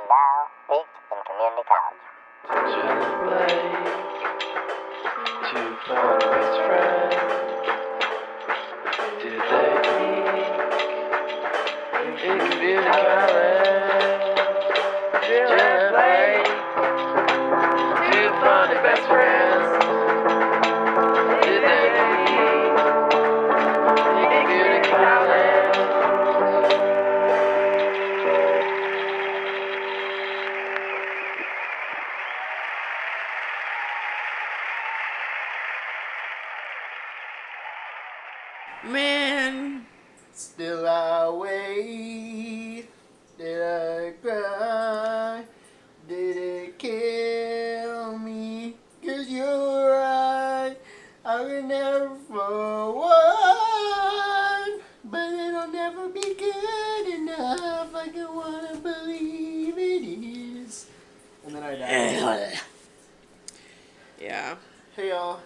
And now, Beat in Community College. Just play two funny best friends. Do they meet in community college? Just play two funny best friends. Do they meet in community college? Man, Still I wait. Did I cry? Did it kill me? 'Cause you're right. I would never for one. But it'll never be good enough. I don't wanna believe it is. And then I died. yeah. Hey y'all.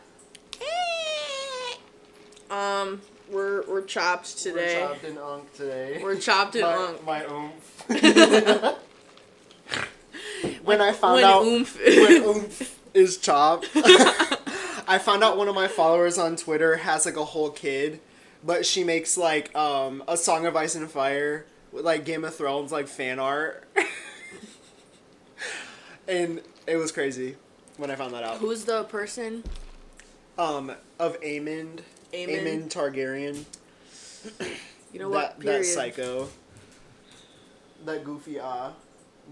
We're chopped today. We're chopped and unk today. We're chopped and unk. My oomph. when I found when out oomph. when oomph is chopped, I found out one of my followers on Twitter has like a whole kid, but she makes like a Song of Ice and Fire with like Game of Thrones like fan art, and it was crazy when I found that out. Who's the person? Of Aemond. Aemond Targaryen. You know what? That psycho. That goofy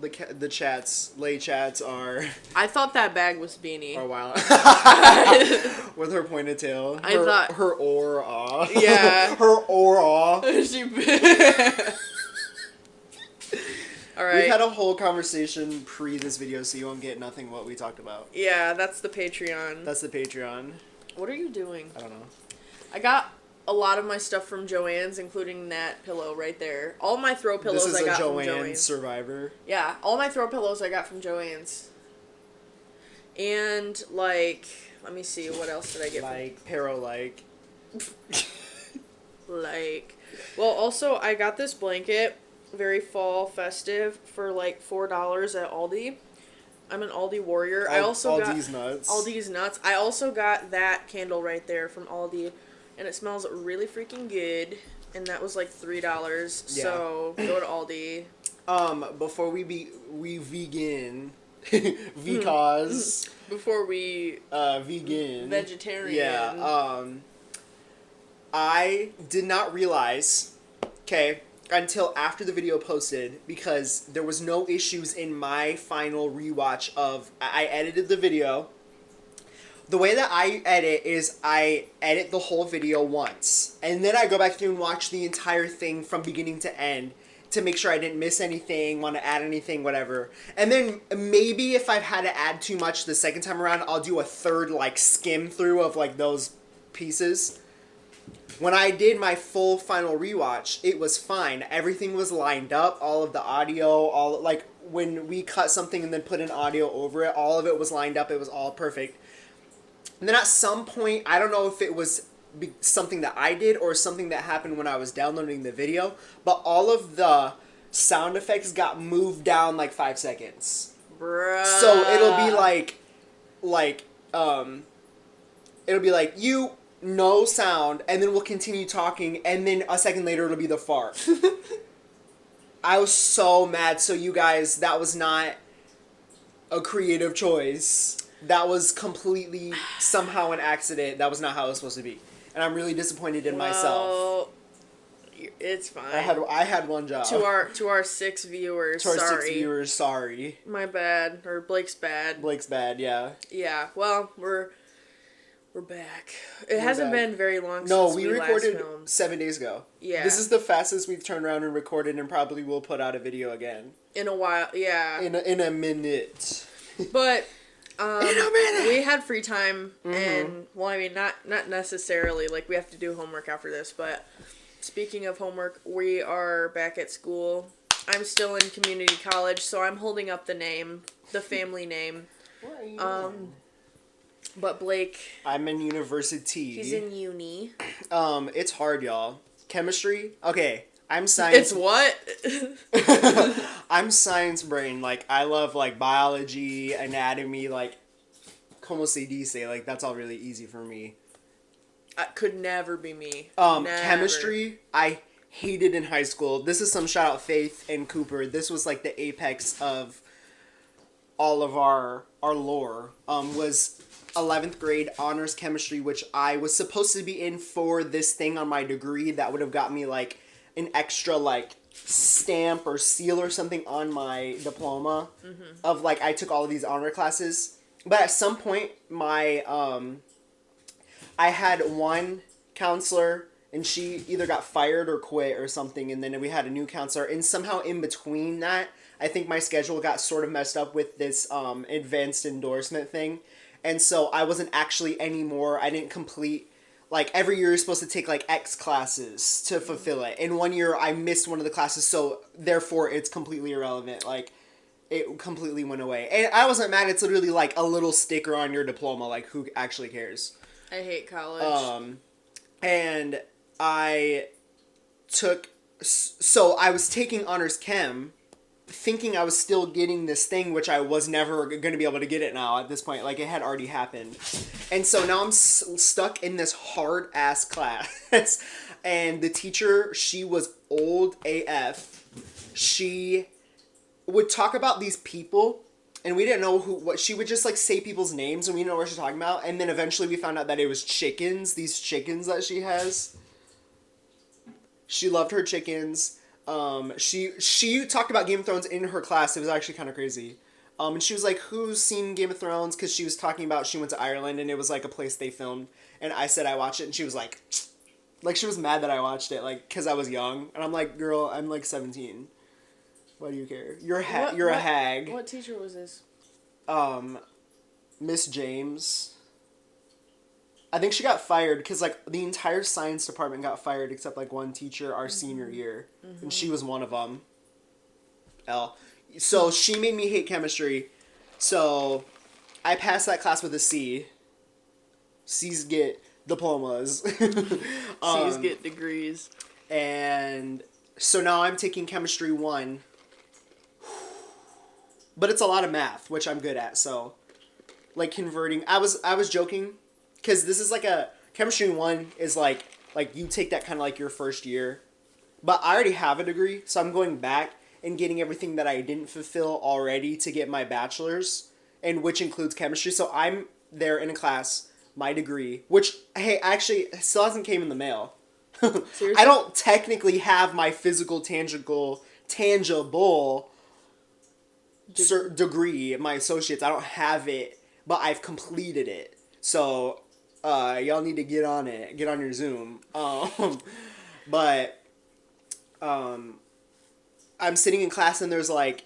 the lay chats are I thought that bag was Beanie. wild. With her pointed tail. I thought her aura. Yeah. Her aura. All right. We've had a whole conversation pre this video, so you won't get nothing what we talked about. Yeah, that's the Patreon. That's the Patreon. What are you doing? I don't know. I got a lot of my stuff from Joann's, including that pillow right there. All my throw pillows This is I got a from Joanne Joann's. Survivor. Yeah, all my throw pillows I got from Joann's. And, like, let me see, what else did I get Like, Pero-like. Like, well, also, I got this blanket, very fall festive, for, like, $4 at Aldi. I'm an Aldi warrior. I also Aldi's got... nuts. Aldi's nuts. I also got that candle right there from Aldi, and it smells really freaking good, and that was, like, $3. Yeah. So, go to Aldi. Before we vegan, because Before we... vegan. Vegetarian. Yeah, I did not realize, okay, until after the video posted, because there was no issues in my final rewatch of, I edited the video. The way that I edit is I edit the whole video once, and then I go back through and watch the entire thing from beginning to end to make sure I didn't miss anything, want to add anything, whatever. And then maybe if I've had to add too much the second time around, I'll do a third, like, skim through of, like, those pieces. When I did my full final rewatch, it was fine. Everything was lined up, all of the audio, all, like, when we cut something and then put an audio over it, all of it was lined up, it was all perfect. And then at some point, I don't know if it was something that I did or something that happened when I was downloading the video, but all of the sound effects got moved down like 5 seconds. Bruh. So it'll be it'll be like, no sound, and then we'll continue talking, and then a second later it'll be the fart. I was so mad. So you guys, that was not a creative choice. That was completely somehow an accident. That was not how it was supposed to be. And I'm really disappointed in myself. It's fine. I had one job. To our 6 viewers, To our sorry. 6 viewers, sorry. My bad. Or Blake's bad. Blake's bad, yeah. Yeah, well, we're back. It hasn't been very long since we recorded last filmed. 7 days ago. Yeah. This is the fastest we've turned around and recorded, and probably will put out a video again. In a while, yeah. In a minute. But in a minute. we had free time, and well, I mean, not necessarily like we have to do homework after this. But speaking of homework, we are back at school. I'm still in community college, so I'm holding up the family name. What are you doing? But Blake, I'm in university. he's in uni. It's hard, y'all. Chemistry. Okay, I'm science. It's what? I'm science brain. Like, I love, like, biology, anatomy, like, como se dice, like, that's all really easy for me. Could never be me. Never. Chemistry, I hated in high school. This is some shout out Faith and Cooper. This was, like, the apex of all of our lore. Was 11th grade honors chemistry, which I was supposed to be in for this thing on my degree that would have got me, like, an extra, like, stamp or seal or something on my diploma of, like, I took all of these honor classes. But at some point, my, I had one counselor, and she either got fired or quit or something, and then we had a new counselor, and somehow in between that, I think my schedule got sort of messed up with this, advanced endorsement thing, and so I wasn't actually anymore, I didn't complete, like, every year you're supposed to take, like, X classes to fulfill it. And one year I missed one of the classes, so therefore it's completely irrelevant. Like, it completely went away. And I wasn't mad. It's literally, like, a little sticker on your diploma. Like, who actually cares? I hate college. And I took... So I was taking honors chem, thinking I was still getting this thing, which I was never going to be able to get it now at this point. Like, it had already happened. And so now I'm stuck in this hard-ass class. And the teacher, she was old AF. She would talk about these people, and we didn't know what she would just, like, say people's names, and we didn't know what she's talking about. And then eventually we found out that it was chickens, these chickens that she has. She loved her chickens. She talked about Game of Thrones in her class. It was actually kind of crazy. And she was like, who's seen Game of Thrones? Because she was talking about she went to Ireland and it was like a place they filmed. And I said I watched it, and she was like she was mad that I watched it, like, because I was young. And I'm like, girl, I'm like 17. Why do you care? You're a hag. What teacher was this? Miss James. I think she got fired because, like, the entire science department got fired except, like, one teacher our senior year. And she was one of them. So she made me hate chemistry. So I passed that class with a C. C's get diplomas. C's get degrees. And so now I'm taking chemistry 1. But it's a lot of math, which I'm good at. So, like, converting. I was joking. Because this is like a... Chemistry 1 is like you take that kind of like your first year. But I already have a degree, so I'm going back and getting everything that I didn't fulfill already to get my bachelor's, and which includes chemistry. So I'm there in a class, my degree, which, hey, actually still hasn't came in the mail. Seriously? I don't technically have my physical, tangible degree, my associates. I don't have it, but I've completed it. So... y'all need to get on it. Get on your Zoom. But I'm sitting in class and there's like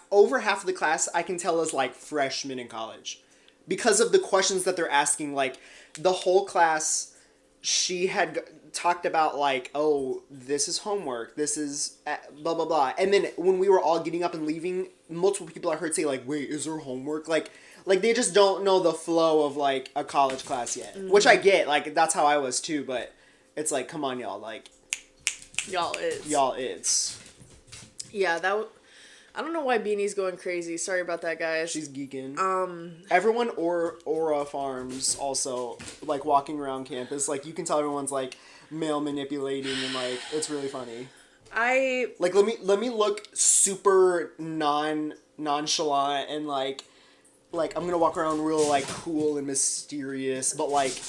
over half of the class I can tell is like freshmen in college because of the questions that they're asking. Like, the whole class, she had talked about like, oh, this is homework, this is blah blah blah, and then when we were all getting up and leaving, multiple people I heard say like, wait, is there homework? Like they just don't know the flow of like a college class yet, which I get. Like, that's how I was too, but it's like, come on, y'all, like, y'all it's yeah, I don't know why Beanie's going crazy. Sorry about that, guys. She's geeking. Everyone Aura Farms also, like, walking around campus, like, you can tell everyone's like male manipulating, and like, it's really funny. Like, let me look super nonchalant and like I'm gonna walk around real like cool and mysterious, but like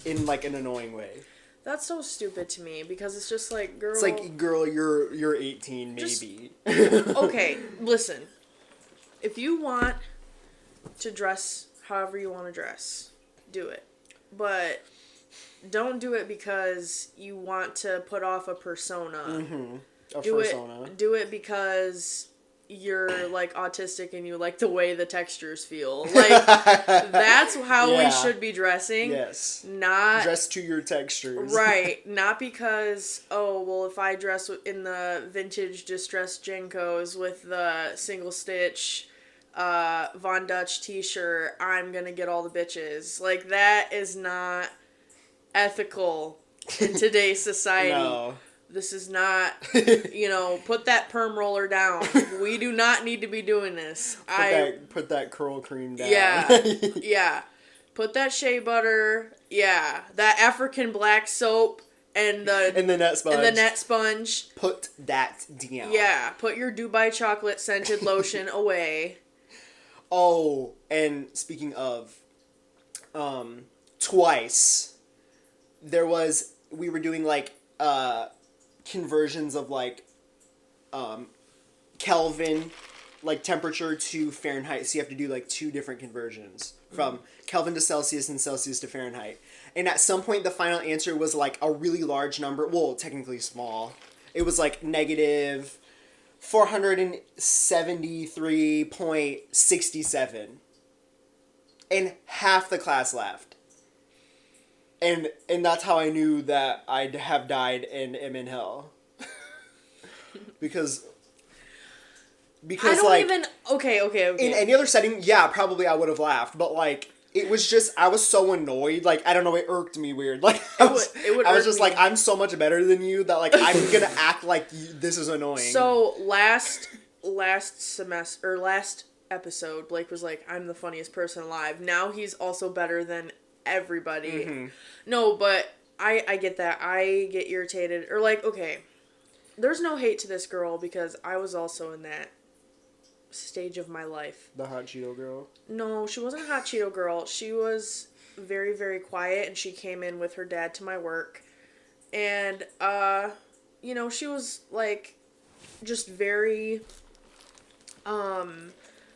in like an annoying way. That's so stupid to me, because it's just like, girl... It's like, girl, you're 18, maybe. Okay, listen. If you want to dress however you want to dress, do it. But don't do it because you want to put off a persona. Mm-hmm. Persona. Do it because you're like autistic and you like the way the textures feel. Like, that's how we should be dressing. Yes. Not dress to your textures. Right. Not because, oh, well, if I dress in the vintage distressed Jenkos with the single stitch Von Dutch t-shirt, I'm gonna get all the bitches. Like, that is not ethical. in today's society. No. This is not, put that perm roller down. We do not need to be doing this. Put that curl cream down. Yeah, yeah. Put that shea butter. Yeah, that African black soap and the net sponge. Put that down. Yeah, put your Dubai chocolate scented lotion away. Oh, and speaking of, twice, we were doing like conversions of like Kelvin, like temperature to Fahrenheit. So you have to do like 2 different conversions from Kelvin to Celsius and Celsius to Fahrenheit. And at some point, the final answer was like a really large number. Well, technically small. It was like negative 473.67. And half the class laughed. And that's how I knew that I'd have died and am in hell. because I don't like even okay. in any other setting, yeah, probably I would have laughed, but like it was just I was so annoyed, like I don't know, it irked me weird. Like I was just like I'm so much better than you that like I'm going to act like this is annoying. So last semester or last episode, Blake was like, I'm the funniest person alive. Now he's also better than everybody. Mm-hmm. No, but I get that. I get irritated. Or like, okay, there's no hate to this girl because I was also in that stage of my life. The hot Cheeto girl? No, she wasn't a hot Cheeto girl. She was very, very quiet, and she came in with her dad to my work. And, she was, like, just very,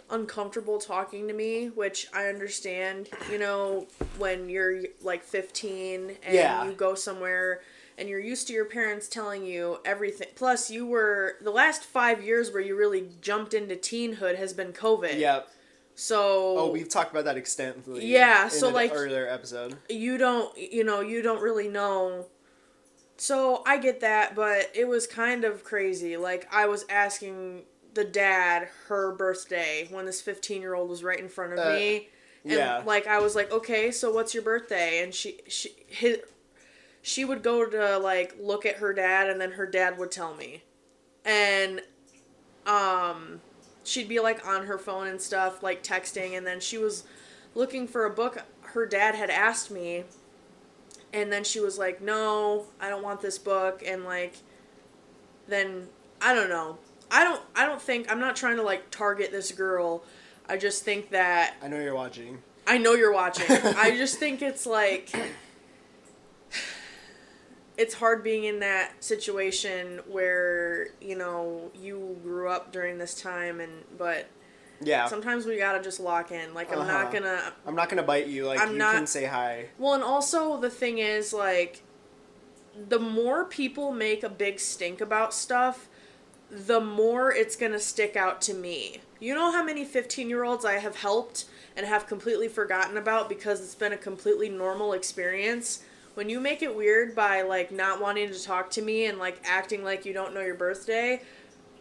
uncomfortable talking to me, which I understand, when you're, like, 15 and you go somewhere and you're used to your parents telling you everything. Plus, you were, the last 5 years where you really jumped into teenhood has been COVID. Yep. So... Oh, we've talked about that extensively. Yeah, in an earlier episode. You don't really know. So, I get that, but it was kind of crazy. Like, I was asking the dad her birthday when this 15-year-old was right in front of me. And, like, I was like, okay, so what's your birthday? And she would go to, like, look at her dad, and then her dad would tell me. And, she'd be, like, on her phone and stuff, like, texting, and then she was looking for a book her dad had asked me, and then she was like, no, I don't want this book, and, like, then, I don't know. I don't think, I'm not trying to, like, target this girl. I just think that... I know you're watching. I know you're watching. I just think it's, like... It's hard being in that situation where, you grew up during this time but yeah, sometimes we gotta just lock in. Like, I'm not gonna bite you. Like, can say hi. Well, and also the thing is, like, the more people make a big stink about stuff, the more it's gonna stick out to me. You know how many 15-year-olds I have helped and have completely forgotten about because it's been a completely normal experience? When you make it weird by, like, not wanting to talk to me and, like, acting like you don't know your birthday,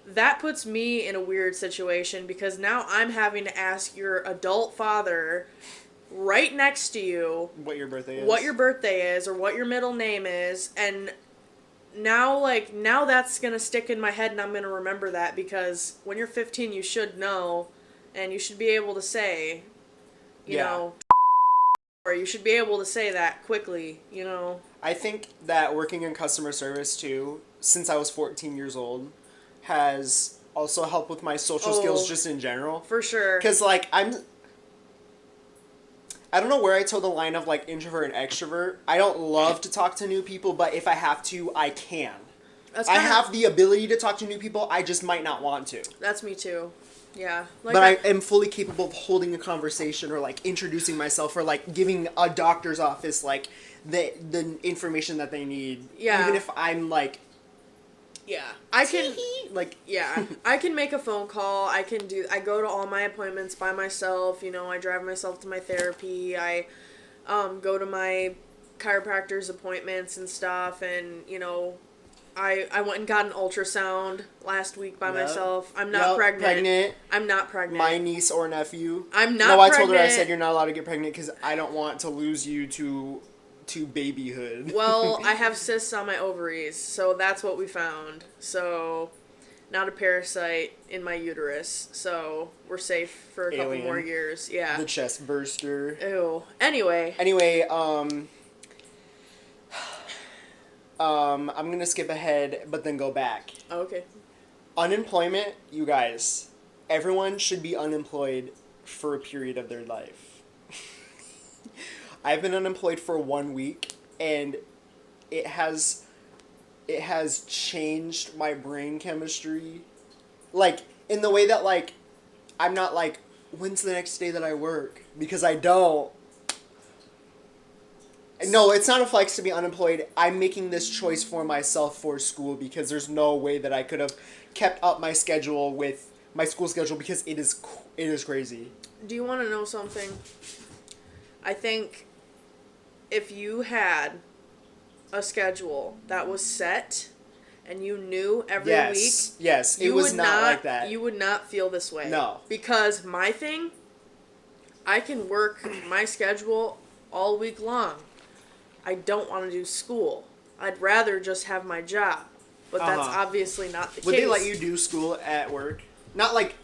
that puts me in a weird situation because now I'm having to ask your adult father right next to you what your birthday is or what your middle name is, and now that's gonna stick in my head and I'm gonna remember that because when you're 15 you should know and you should be able to say, you know, or you should be able to say that quickly, I think that working in customer service, too, since I was 14 years old, has also helped with my social skills just in general. For sure. Because, like, I don't know where I toe the line of, like, introvert and extrovert. I don't love to talk to new people, but if I have to, I can. I have the ability to talk to new people, I just might not want to. That's me, too. Yeah. Like, but I am fully capable of holding a conversation or, like, introducing myself or, like, giving a doctor's office, like, the information that they need. Yeah. Even if I'm, like... Yeah. I can... like... Yeah. I can make a phone call. I go to all my appointments by myself. I drive myself to my therapy. I go to my chiropractor's appointments and stuff. And, I went and got an ultrasound last week by myself. I'm not pregnant. I'm not pregnant. My niece or nephew. I'm not pregnant. No, I told her, I said, you're not allowed to get pregnant because I don't want to lose you to to babyhood. Well, I have cysts on my ovaries, so that's what we found. So, not a parasite in my uterus, so we're safe for a couple Alien. more years. Yeah. The chest burster. Ew. Anyway. I'm gonna skip ahead, but then go back. Okay. Unemployment, you guys. Everyone should be unemployed for a period of their life. I've been unemployed for 1 week, and it has changed my brain chemistry. Like, in the way that, like, I'm not like, when's the next day that I work? Because I don't. No, it's not a flex to be unemployed. I'm making this choice for myself for school because there's no way that I could have kept up my schedule with my school schedule because it is crazy. Do you want to know something? I think if you had a schedule that was set and you knew every week, yes, it was not like that. You would not feel this way. No. Because my thing, I can work my schedule all week long. I don't want to do school. I'd rather just have my job. But that's obviously not the case. Would they let you do school at work? Not like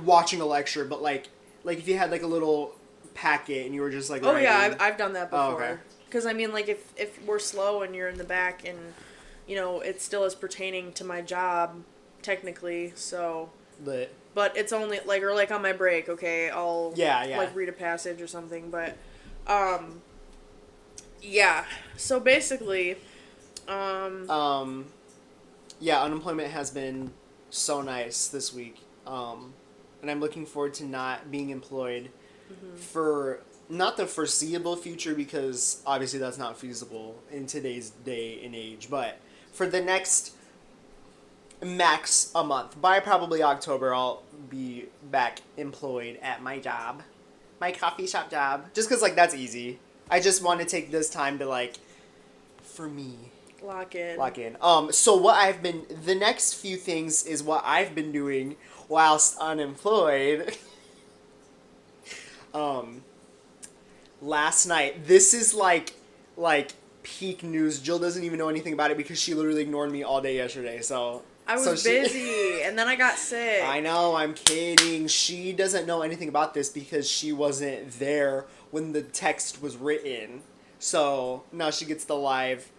watching a lecture, but like if you had like a little packet and you were just like Oh writing. yeah, I've done that before. Oh, okay. Because I mean, like if we're slow and you're in the back and you know it still is pertaining to my job technically, so. Lit. But it's only like on my break, okay, I'll yeah. like read a passage or something, but yeah. So basically yeah, unemployment has been so nice this week. And I'm looking forward to not being employed for not the foreseeable future because obviously that's not feasible in today's day and age, but for the next max a month. By probably October, I'll be back employed at my job, my coffee shop job, just because like that's easy. I just want to take this time to like, for me. lock in. So the next few things is what I've been doing whilst unemployed. Last night, this is like peak news. Jill doesn't even know anything about it because she literally ignored me all day yesterday, so. I was busy, and then I got sick. I know, I'm kidding. She doesn't know anything about this because she wasn't there when the text was written. So, now she gets the live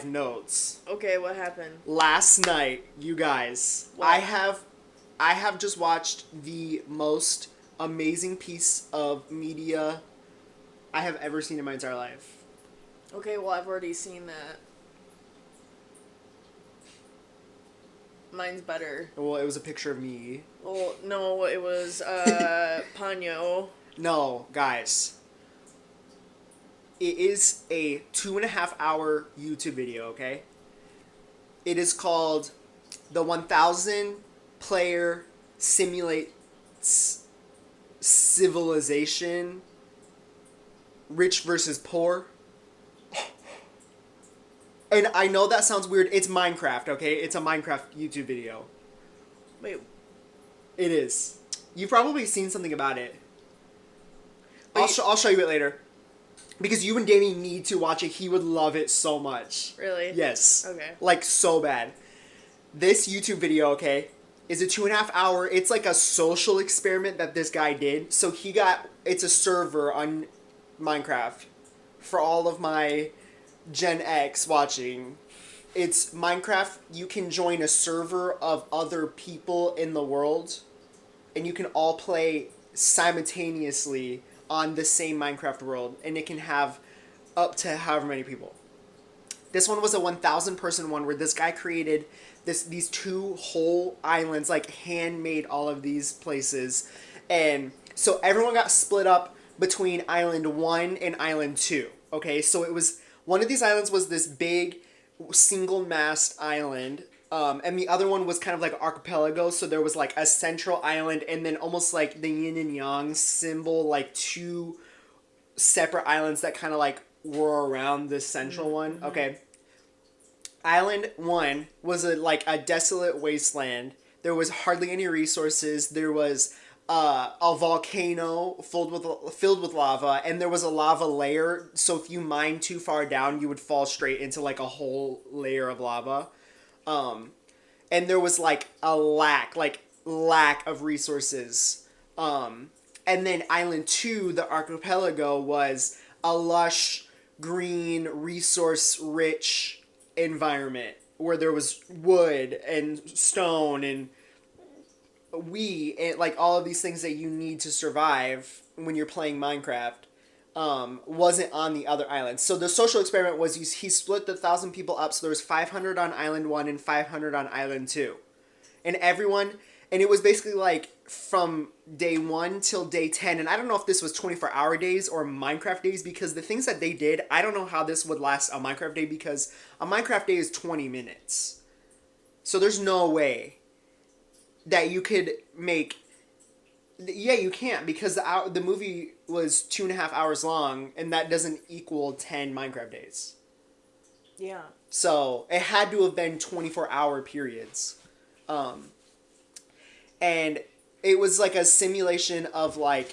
notes. Okay, what happened? Last night, you guys, What? I have just watched the most amazing piece of media I have ever seen in my entire life. Okay, well, I've already seen that. Mine's better. Well, it was a picture of me. Well, no, it was, Ponyo. No, guys. It is a 2.5 hour YouTube video, okay? It is called The 1000 Player Simulates Civilization Rich versus Poor. And I know that sounds weird. It's Minecraft, okay? It's a Minecraft YouTube video. Wait. It is. You've probably seen something about it. Wait. I'll show you it later. Because you and Danny need to watch it. He would love it so much. Really? Yes. Okay. Like, so bad. This YouTube video, okay, is a 2.5 hour... It's like a social experiment that this guy did. So he got... It's a server on Minecraft. For all of my Gen X watching. It's Minecraft. You can join a server of other people in the world. And you can all play simultaneously on the same Minecraft world, and it can have up to however many people. This one was a 1,000 person one where this guy created these 2 whole islands, like handmade all of these places, and so everyone got split up between Island 1 and Island 2. Okay, so it was one of these islands was this big single mast island. And the other one was kind of like archipelago, so there was like a central island and then almost like the yin and yang symbol, like 2 separate islands that kind of like were around this central one. Okay. Island 1 was like a desolate wasteland. There was hardly any resources. There was a volcano filled with lava, and there was a lava layer. So if you mined too far down, you would fall straight into like a whole layer of lava. And there was like a lack of resources. And then Island 2, the archipelago, was a lush, green, resource-rich environment where there was wood and stone and like all of these things that you need to survive when you're playing Minecraft. Wasn't on the other islands. So the social experiment was he split the 1,000 people up. So there was 500 on Island 1 and 500 on Island 2. And it was basically like from day 1 till day 10. And I don't know if this was 24-hour days or Minecraft days, because the things that they did, I don't know how this would last a Minecraft day, because a Minecraft day is 20 minutes. So there's no way that you could make... Yeah, you can't, because the movie was 2.5 hours long, and that doesn't equal 10 Minecraft days. Yeah. So it had to have been 24-hour periods. And it was like a simulation of like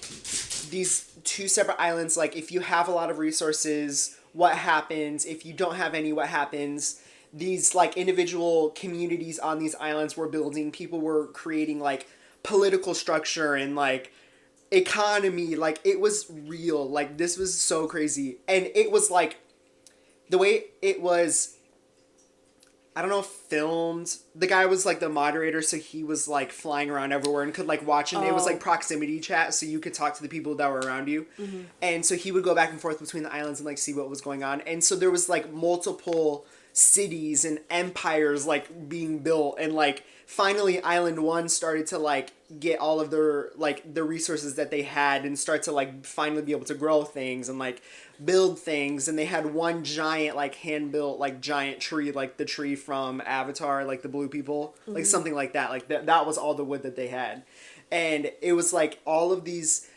these two separate islands. Like if you have a lot of resources, what happens? If you don't have any, what happens? These like individual communities on these islands were building. People were creating like political structure and like economy. Like it was real. Like this was so crazy. And it was like the way it was, I don't know if filmed. The guy was like the moderator, so he was like flying around everywhere and could like watch, and it was like proximity chat, so you could talk to the people that were around you. Mm-hmm. And so he would go back and forth between the islands and like see what was going on. And so there was like multiple cities and empires like being built, and like finally Island 1 started to like get all of their like the resources that they had and start to like finally be able to grow things and like build things. And they had one giant like hand built like giant tree, like the tree from Avatar, like the blue people, mm-hmm. like something like that. Like that was all the wood that they had. And it was like all of these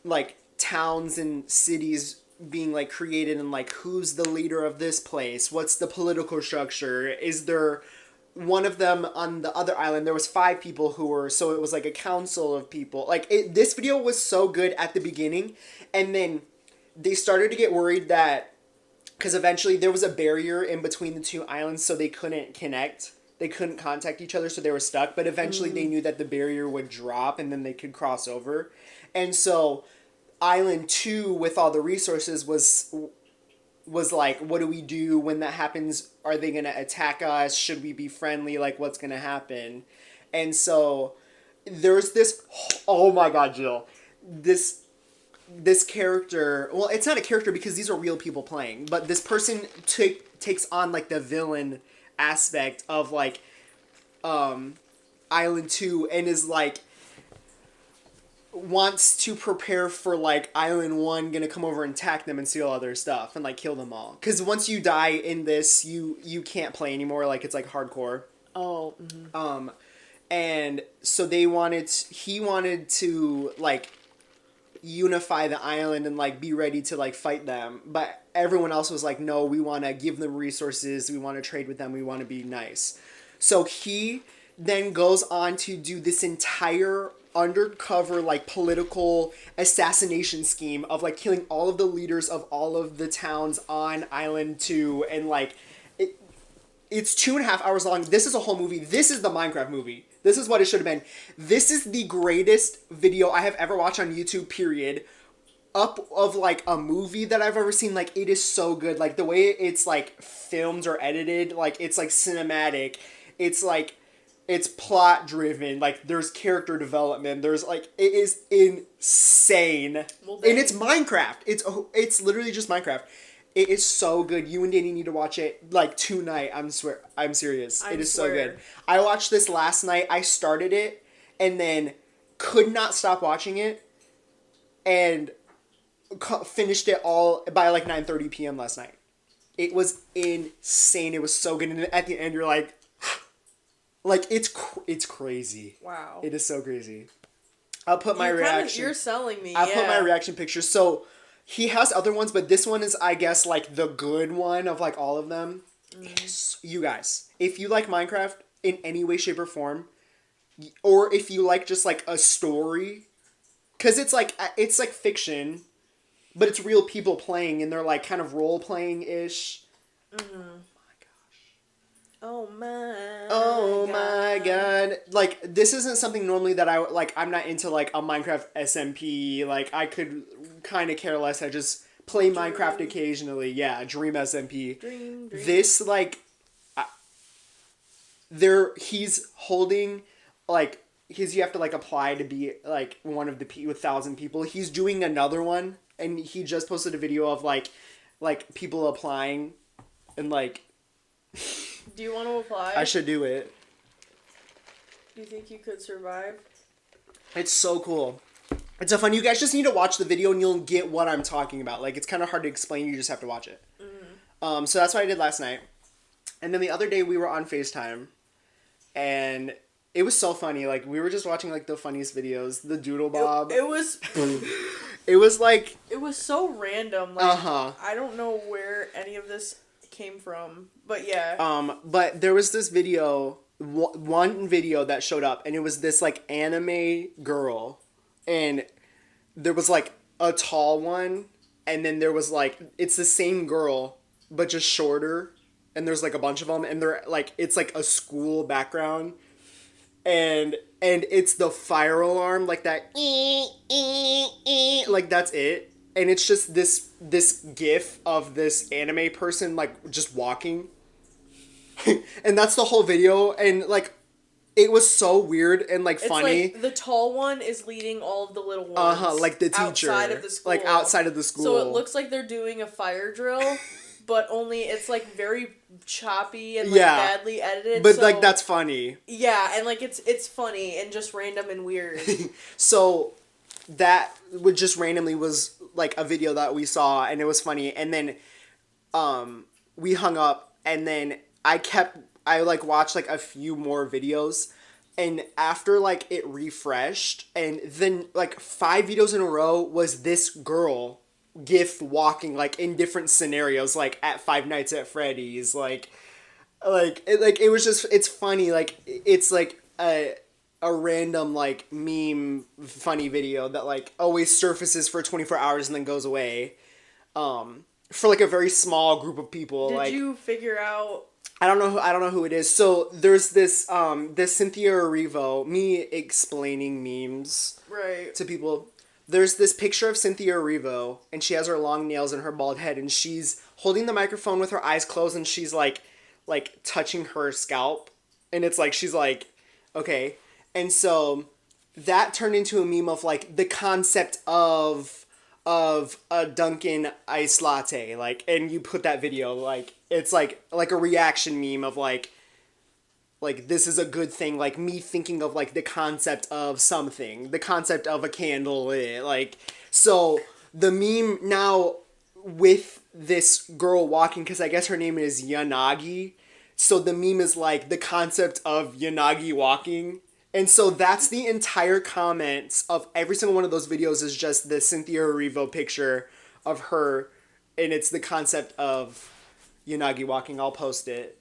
like towns and cities being like created, and like who's the leader of this place, what's the political structure, is there one of them on the other island. There was 5 people who were, so it was like a council of people. Like this video was so good at the beginning, and then they started to get worried that because eventually there was a barrier in between the 2 islands, so they couldn't connect, they couldn't contact each other, so they were stuck. But eventually they knew that the barrier would drop and then they could cross over. And so Island 2 with all the resources was like, what do we do when that happens? Are they going to attack us? Should we be friendly? Like, what's going to happen? And so there's this, oh my God, Jill, this character, well, it's not a character because these are real people playing, but this person takes on like the villain aspect of like Island 2, and is like, wants to prepare for like Island 1 gonna come over and attack them and steal all their stuff and like kill them all, because once you die in this you can't play anymore, like it's like hardcore. And so he wanted to like unify the island and like be ready to like fight them, but everyone else was like, no, we want to give them resources, we want to trade with them, we want to be nice. So he then goes on to do this entire undercover like political assassination scheme of like killing all of the leaders of all of the towns on Island 2, and like it's 2.5 hours long. This is a whole movie. This is the Minecraft movie. This is what it should have been. This is the greatest video I have ever watched on YouTube, period. Up of like a movie that I've ever seen. Like it is so good. Like the way it's like filmed or edited, like it's like cinematic. It's like it's plot driven. Like there's character development. There's like, it is insane. Well, and it's Minecraft. It's literally just Minecraft. It is so good. You and Danny need to watch it like tonight. I'm serious. It is so good. I watched this last night. I started it and then could not stop watching it, and finished it all by like 9:30 p.m. last night. It was insane. It was so good. And at the end, you're like it's crazy. Wow. It is so crazy. I'll put my reaction. You're selling me. I'll put my reaction picture. So he has other ones, but this one is, I guess, like the good one of like all of them. You guys, if you like Minecraft in any way, shape, or form, or if you like just like a story, because it's like fiction, but it's real people playing, and they're like kind of role playing ish. Oh my. Oh my god! Like, this isn't something normally that I like. I'm not into like a Minecraft SMP. Like, I could kind of care less. I just play Minecraft occasionally. Yeah, Dream SMP. Dream. This like, he's holding like you have to like apply to be like one of the 1,000 people. He's doing another one, and he just posted a video of like people applying, and like. Do you want to apply? I should do it. Do you think you could survive? It's so cool. It's so fun. You guys just need to watch the video and you'll get what I'm talking about. Like, it's kind of hard to explain. You just have to watch it. Mm-hmm. So that's what I did last night. And then the other day we were on FaceTime. And it was so funny. Like, we were just watching, like, the funniest videos. The Doodle Bob. It was... It was, like... It was so random. Like, I don't know where any of this came from. But, yeah. But there was this video... One video that showed up. And it was this, like, anime girl. And there was, like, a tall one. And then there was, like... It's the same girl, but just shorter. And there's, like, a bunch of them. And they're, like... It's, like, a school background. And it's the fire alarm, like that, like that's it. And it's just this gif of this anime person, like, just walking. And that's the whole video, and, like, it was so weird and, like, funny. Like, the tall one is leading all of the little ones. Like the teacher. Outside of the school. Like, outside of the school. So it looks like they're doing a fire drill, but only it's, like, very choppy and, like, badly edited. But, like, that's funny. Yeah, and, like, it's funny and just random and weird. So, that would just randomly was, like, a video that we saw, and it was funny. And then, we hung up, and then I watched, like, a few more videos, and after, like, it refreshed, and then, like, 5 videos in a row was this girl gif walking, like, in different scenarios, like, at Five Nights at Freddy's, it was just, it's funny, like, it's, like, a random, like, meme funny video that, like, always surfaces for 24 hours and then goes away, for, like, a very small group of people. Did you figure out... I don't know who it is. So there's this Cynthia Erivo, me explaining memes to people. There's this picture of Cynthia Erivo, and she has her long nails and her bald head, and she's holding the microphone with her eyes closed, and she's like touching her scalp, and it's like she's like, okay, and so that turned into a meme of, like, the concept of a Dunkin' iced latte, like, and you put that video, like, it's like a reaction meme of, like, this is a good thing, like, me thinking of, like, the concept of something, the concept of a candle lit, like, so the meme now with this girl walking, because I guess her name is Yanagi, so the meme is, like, the concept of Yanagi walking. And so that's the entire comments of every single one of those videos is just the Cynthia Erivo picture of her, and it's the concept of Yanagi walking. I'll post it.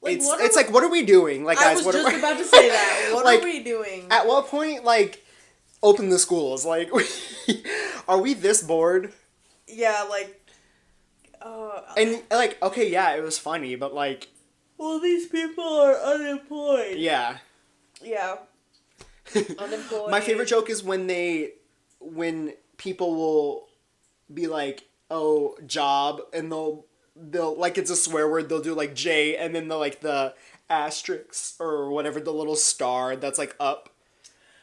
It's like, what are we doing? Like, guys, I was just about to say that. What like, are we doing? At what point, like, open the schools? Like, are we this bored? Yeah, like, and, like, okay, yeah, it was funny, but, like, well, these people are unemployed. Yeah. Yeah. Unemployed. My favorite joke is when people will be like, oh, job, and they'll like, it's a swear word, they'll do, like, J, and then the asterisk, or whatever, the little star that's, like, up.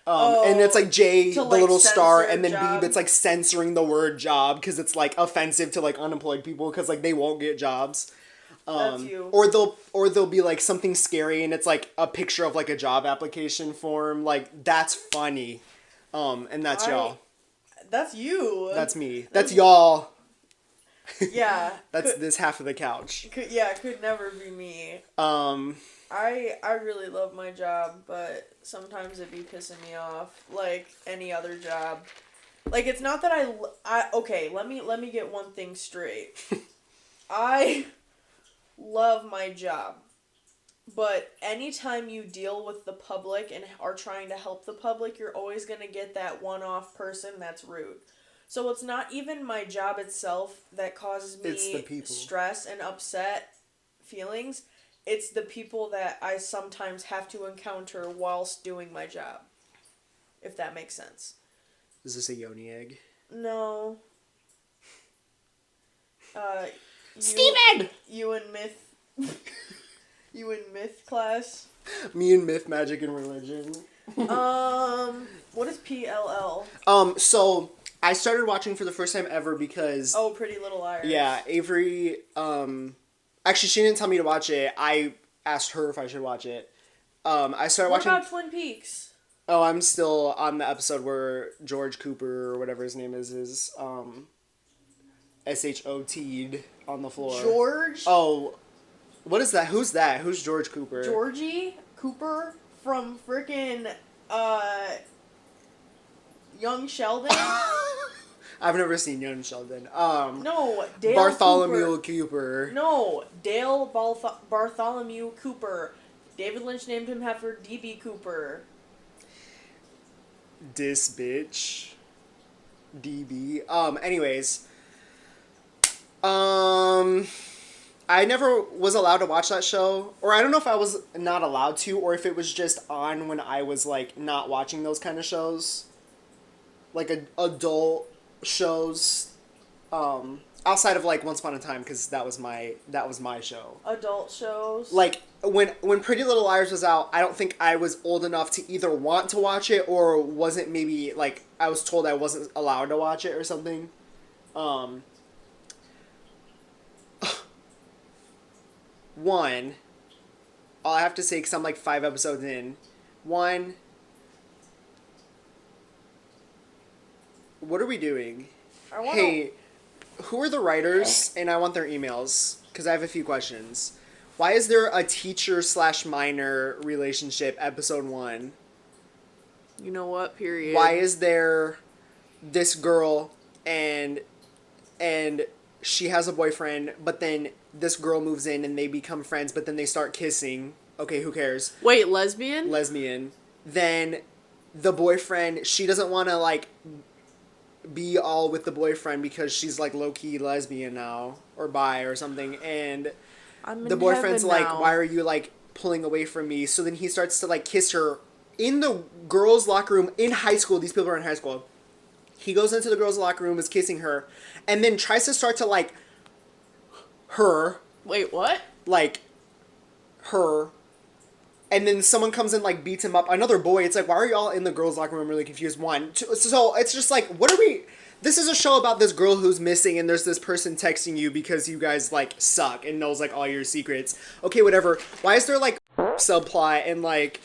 And it's, like, J, the like, little star, and then job. B, it's, like, censoring the word job, because it's, like, offensive to, like, unemployed people, because, like, they won't get jobs. That's you. Or they'll be, like, something scary, and it's, like, a picture of, like, a job application form. Like, that's funny. And that's y'all. That's you. That's me. That's y'all. Yeah. That's this half of the couch. Could never be me. I really love my job, but sometimes it be pissing me off, like any other job. Like, it's not that okay, let me get one thing straight. I love my job. But anytime you deal with the public and are trying to help the public, you're always going to get that one-off person that's rude. So it's not even my job itself that causes It's the me people. stress and upset feelings. It's the people that I sometimes have to encounter whilst doing my job. If that makes sense. Is this a yoni egg? No. Steven! You and myth... You in myth class? Me and myth, magic, and religion. What is PLL? So I started watching for the first time ever because Oh, Pretty Little Liars. yeah, Avery. Actually, she didn't tell me to watch it. I asked her if I should watch it. I started What watching. about Twin Peaks? Oh, I'm still on the episode where George Cooper or whatever his name is SHOT'd on the floor. George? Oh. What is that? Who's that? Who's George Cooper? Georgie Cooper from frickin' Young Sheldon? I've never seen Young Sheldon. No, Dale Bartholomew Cooper. No, Dale Bartholomew Cooper. David Lynch named him after D.B. Cooper. This bitch. DB. Anyways. I never was allowed to watch that show, or I don't know if I was not allowed to, or if it was just on when I was, like, not watching those kind of shows. Like, adult shows, outside of, like, Once Upon a Time, because that was my show. Adult shows? Like, when Pretty Little Liars was out, I don't think I was old enough to either want to watch it, or wasn't maybe, like, I was told I wasn't allowed to watch it or something. One, all I have to say, because I'm like 5 episodes in. One, what are we doing? Hey, who are the writers? And I want their emails, because I have a few questions. Why is there a teacher/minor relationship, episode 1? You know what, period. Why is there this girl and she has a boyfriend, but then this girl moves in and they become friends, but then they start kissing. Okay, who cares? Wait, lesbian? Lesbian. Then the boyfriend, she doesn't want to, like, be all with the boyfriend because she's, like, low-key lesbian now, or bi or something, and the boyfriend's like, why are you, like, pulling away from me? So then he starts to, like, kiss her in the girls' locker room in high school. These people are in high school. He goes into the girls' locker room, is kissing her, and then tries to start to, like, her. Wait, what? Like, her. And then someone comes in, like, beats him up. Another boy. It's like, why are y'all in the girls' locker room? I'm really confused. One. Two, so it's just like, what are we... This is a show about this girl who's missing, and there's this person texting you because you guys, like, suck and knows, like, all your secrets. Okay, whatever. Why is there, like, subplot and, like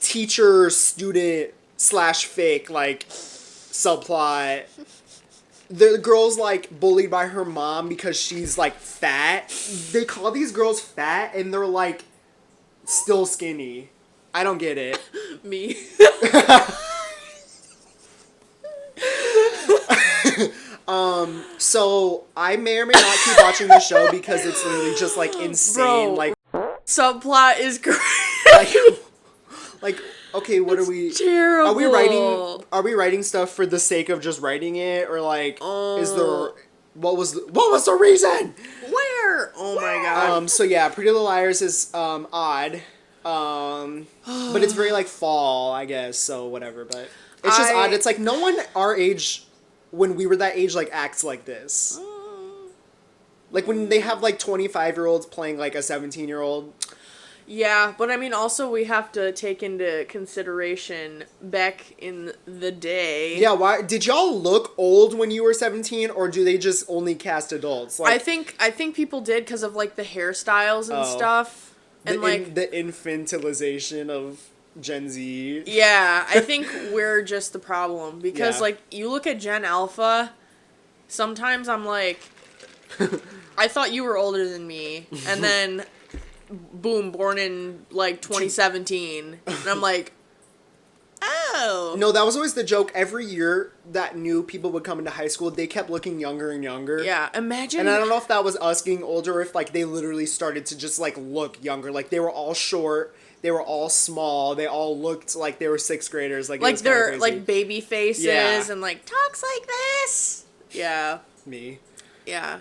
teacher-student / fake, like, subplot? The girl's, like, bullied by her mom because she's, like, fat. They call these girls fat, and they're, like, still skinny. I don't get it. Me. So I may or may not keep watching the show because it's literally just, like, insane. Bro, like, subplot is great. like, okay, what It's are we... terrible. Are we writing stuff for the sake of just writing it? Or, like, is there... What was the reason? Where? Oh my god. So yeah, Pretty Little Liars is, odd. But it's very, like, fall, I guess, so whatever, but... It's just odd. It's like, no one our age, when we were that age, like, acts like this. Like, when they have, like, 25-year-olds playing, like, a 17-year-old... Yeah, but I mean, also we have to take into consideration back in the day. Yeah, why did y'all look old when you were 17, or do they just only cast adults? Like, I think people did because of, like, the hairstyles and stuff, and the infantilization of Gen Z. Yeah, I think we're just the problem because like, you look at Gen Alpha. Sometimes I'm like, I thought you were older than me, and then. Boom, born in, like, 2017. And I'm like, oh, No. No, that was always the joke. Every year that new people would come into high school, they kept looking younger and younger. Yeah, imagine. And I don't know if that was us getting older or if, like, they literally started to just, like, look younger. Like, they were all short. They were all small. They all looked like they were sixth graders. Like, it was they're, crazy. like, baby faces Yeah. and, like, talks like this. Yeah. Me. Yeah.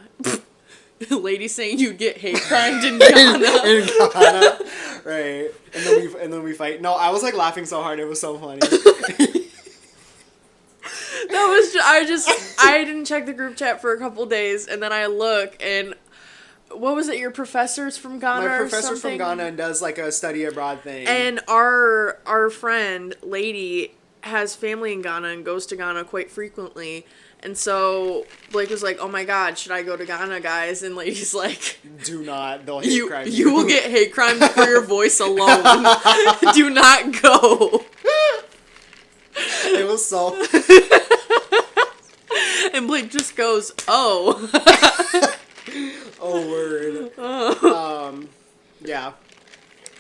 Lady saying you get hate crimed in Ghana. In Ghana. Right. And then we fight. No, I was, like, laughing so hard. It was so funny. That was I didn't check the group chat for a couple days, and then I look, and what was it, your professor's from Ghana My or professor's from something? Ghana and does, like, a study abroad thing. And our friend, Lady, has family in Ghana and goes to Ghana quite frequently. And so Blake was like, oh my god, should I go to Ghana, guys? And Lady's like, Do not. They'll hate crime you will get hate crimes for your voice alone. Do not go. It was so... And Blake just goes, oh. Oh, word. Yeah.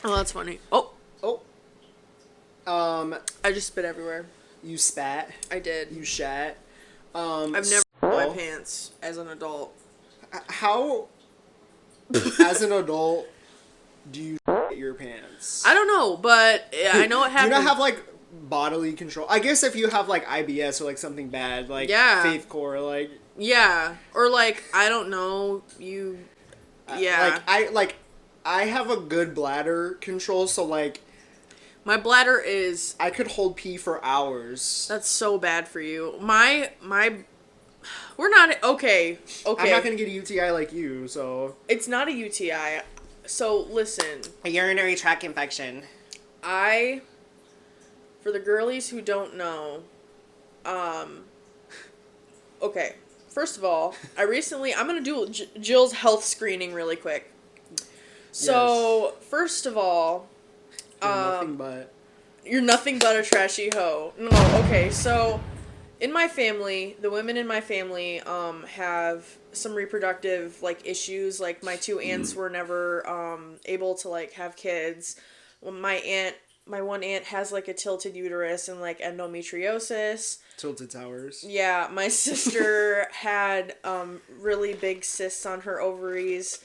Oh, that's funny. Oh, Oh. I just spit everywhere. You spat. I did. You shat. I've never my pants as an adult. How, as an adult, do you shit your pants? I don't know, but I know it Do you happens. not have, like, bodily control? I guess if you have, like, IBS or, like, something bad, like, Yeah. faith core, like... Yeah, or like I don't know, yeah. I have a good bladder control, so, like... My bladder is... I could hold pee for hours. That's so bad for you. My... We're not... Okay. I'm not gonna get a UTI like you, so... It's not a UTI. So, listen. A urinary tract infection. For the girlies who don't know, okay. First of all, I'm gonna do Jill's health screening really quick. So, First of all, you're nothing but a trashy hoe. No, okay, so in my family, the women in my family have some reproductive like issues. Like my two aunts were never able to like have kids. Well, my one aunt has like a tilted uterus and like endometriosis. Tilted towers. Yeah, my sister had really big cysts on her ovaries.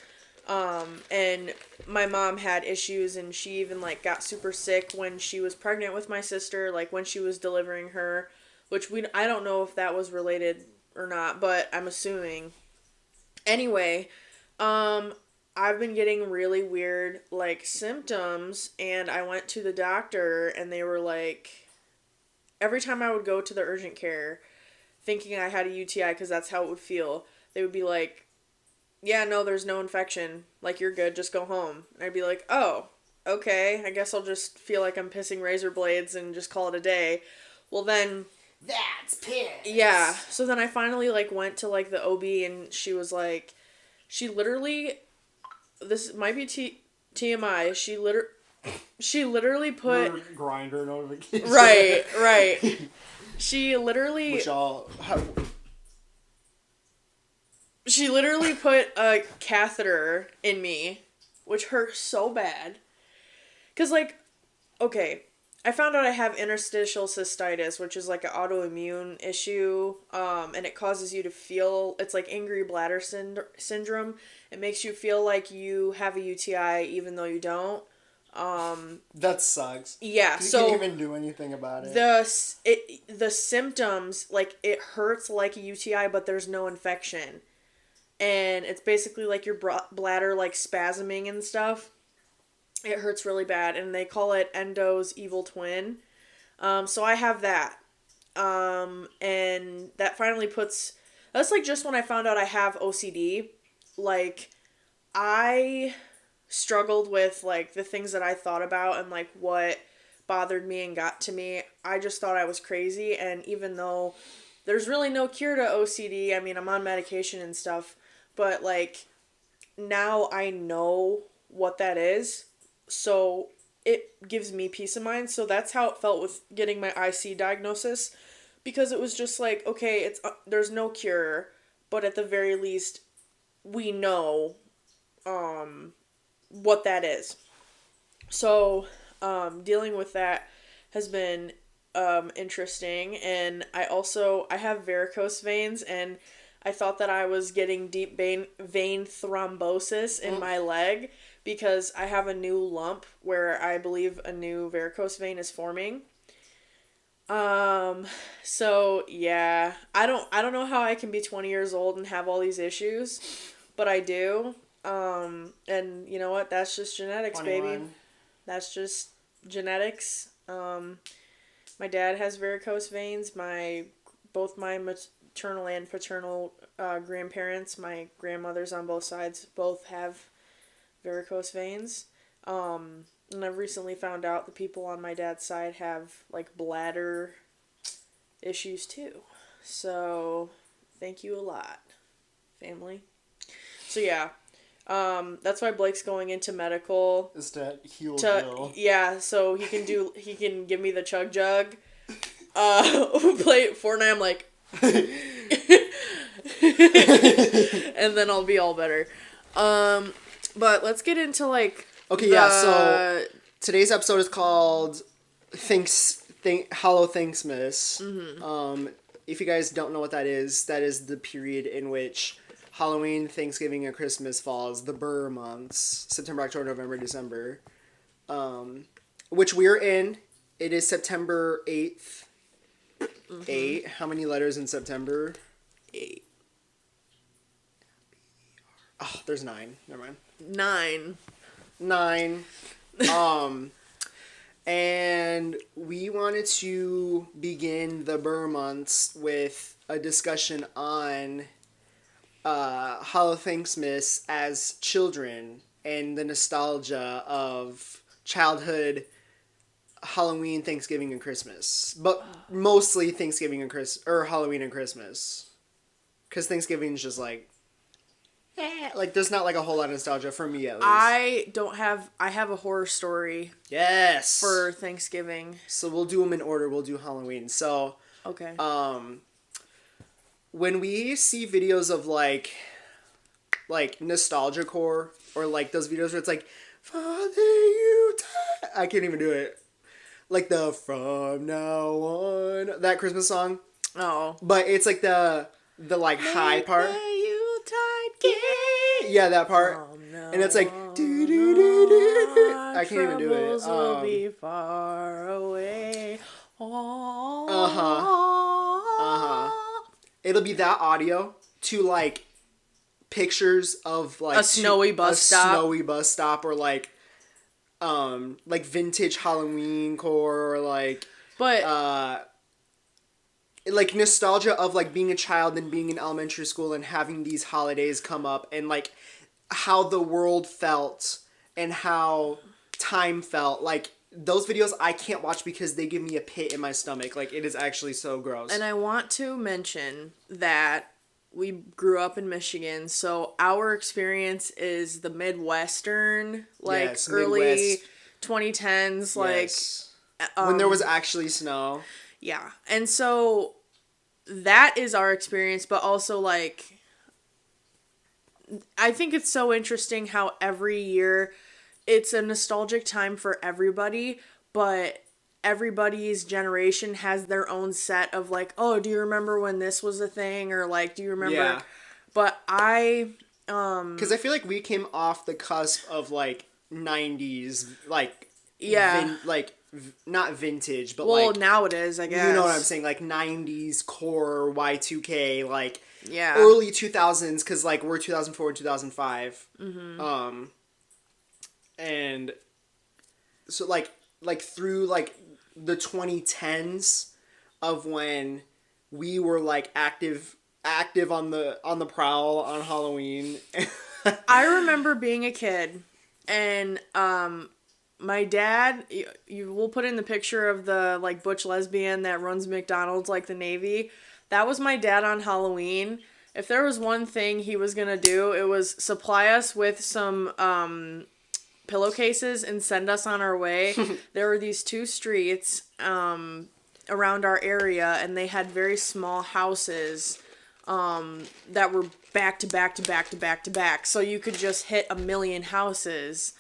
And my mom had issues, and she even like got super sick when she was pregnant with my sister, like when she was delivering her, which I don't know if that was related or not, but I'm assuming. Anyway, I've been getting really weird like symptoms, and I went to the doctor, and they were like, every time I would go to the urgent care thinking I had a UTI because that's how it would feel, they would be like, yeah, no, there's no infection. Like, you're good. Just go home. And I'd be like, oh, okay. I guess I'll just feel like I'm pissing razor blades and just call it a day. Well, then... That's piss. Yeah. So then I finally, like, went to, like, the OB, and she was like... She literally... This might be TMI. She literally put... Grinder notification. Right. She literally... Which y'all... She literally put a catheter in me, which hurt so bad. Because, like, okay, I found out I have interstitial cystitis, which is, like, an autoimmune issue, and it causes you to feel, it's like angry bladder syndrome. It makes you feel like you have a UTI even though you don't. That sucks. Yeah, You so... can't even do anything about it. The symptoms, like, it hurts like a UTI, but there's no infection. And it's basically like your bladder like spasming and stuff. It hurts really bad, and they call it endo's evil twin. So I have that. And that finally that's like just when I found out I have OCD. Like, I struggled with like the things that I thought about and like what bothered me and got to me. I just thought I was crazy, and even though there's really no cure to OCD, I mean, I'm on medication and stuff, but, like, now I know what that is, so it gives me peace of mind. So that's how it felt with getting my IC diagnosis, because it was just like, okay, there's no cure, but at the very least, we know what that is. So dealing with that has been interesting. And I have varicose veins, and I thought that I was getting deep vein thrombosis in my leg because I have a new lump where I believe a new varicose vein is forming. So yeah, I don't know how I can be 20 years old and have all these issues, but I do. And you know what? That's just genetics, 21. baby. That's just genetics. My dad has varicose veins. Both my maternal and paternal grandparents, my grandmothers on both sides, both have varicose veins. And I've recently found out the people on my dad's side have like bladder issues too. So thank you a lot, family. So yeah, that's why Blake's going into medical. Is to heal Jill. Yeah, so he can give me the chug jug. Play Fortnite. I'm like, and then I'll be all better. But let's get into like. Okay, yeah, so today's episode is called Hallothanksmas. Mm-hmm. If you guys don't know what that is the period in which Halloween, Thanksgiving, and Christmas falls, the Burr months, September, October, November, December, which we're in. It is September 8th. Mm-hmm. 8. How many letters in September? 8. Oh, there's 9. Never mind. 9. And we wanted to begin the Burr months with a discussion on Hallothanksmas as children and the nostalgia of childhood, Halloween, Thanksgiving, and Christmas. But mostly Thanksgiving and Halloween and Christmas. Because Thanksgiving is just like, like there's not like a whole lot of nostalgia for me at least. I have a horror story. Yes. For Thanksgiving. So we'll do them in order. We'll do Halloween. So. Okay. When we see videos of like nostalgia core or like those videos where it's like, Father, you died. I can't even do it. Like the From Now On, that Christmas song. Oh. But it's like the like high part. Yeah, that part. Oh, no, and it's like do do do do. I can't even do it. Will be far away. It'll be that audio to like pictures of like a snowy bus stop or like vintage Halloween core or like like nostalgia of like being a child and being in elementary school and having these holidays come up and like how the world felt and how time felt. Like those videos I can't watch because they give me a pit in my stomach. Like it is actually so gross. And I want to mention that we grew up in Michigan, so our experience is the Midwestern, like yes, early Midwest. 2010s, like when there was actually snow. Yeah. And so that is our experience, but also like I think it's so interesting how every year it's a nostalgic time for everybody, but everybody's generation has their own set of like, oh, do you remember when this was a thing? Or like, do you remember? Yeah. But because I feel like we came off the cusp of like 90s, like, yeah, not vintage, but well, like now it is, I guess. You know what I'm saying? Like 90s core Y2K, like yeah, early 2000s, because like we're 2004 and 2005. Mm-hmm. And so like through like the 2010s of when we were like active on the prowl on Halloween. I remember being a kid and my dad, you will put in the picture of the like butch lesbian that runs McDonald's like the Navy. That was my dad on Halloween. If there was one thing he was gonna do, it was supply us with some pillowcases and send us on our way. There were these two streets around our area, and they had very small houses that were back to back to back to back to back. So you could just hit a million houses.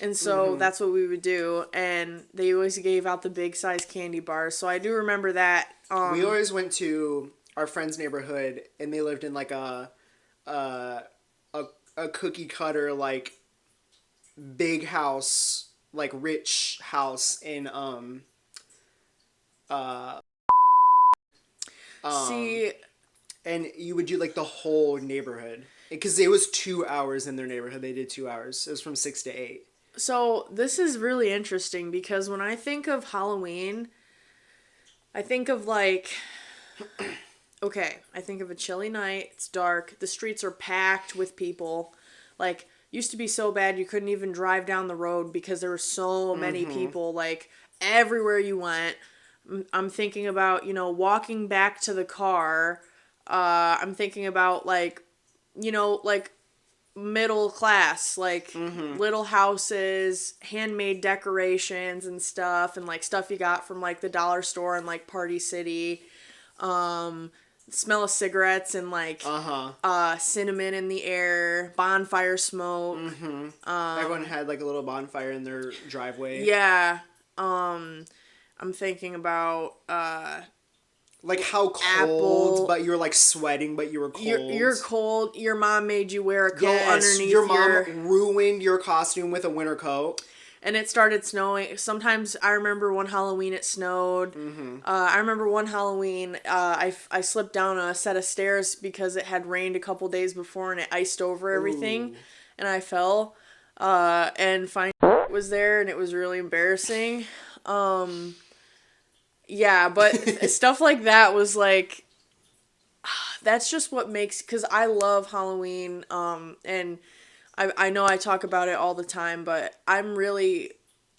And so that's what we would do. And they always gave out the big size candy bars. So I do remember that. We always went to our friend's neighborhood, and they lived in like a cookie cutter, like, big house, like rich house in See, and you would do like the whole neighborhood because it was 2 hours in their neighborhood. They did 2 hours. It was from 6 to 8. so this is really interesting because when I think of Halloween, I think of like, okay, I think of a chilly night. It's dark. The streets are packed with people. Like, used to be so bad you couldn't even drive down the road because there were so many people, like, everywhere you went. I'm thinking about, walking back to the car. I'm thinking about, like, like, middle class, like, little houses, handmade decorations and stuff, and, like, stuff you got from, like, the dollar store and, like, Party City. Smell of cigarettes and, like, cinnamon in the air, bonfire smoke. Everyone had like a little bonfire in their driveway. Yeah. I'm thinking about like how cold, apple. but you're like sweating, but you were cold. You're cold. Your mom made you wear a coat Yes, underneath your mom ruined your costume with a winter coat. And it started snowing. Sometimes I remember one Halloween it snowed. I remember one Halloween I slipped down a set of stairs because it had rained a couple days before and it iced over everything. And I fell. And finally was there and it was really embarrassing. Yeah, but stuff like that was like, that's just what makes, because I love Halloween, and I know I talk about it all the time, but I'm really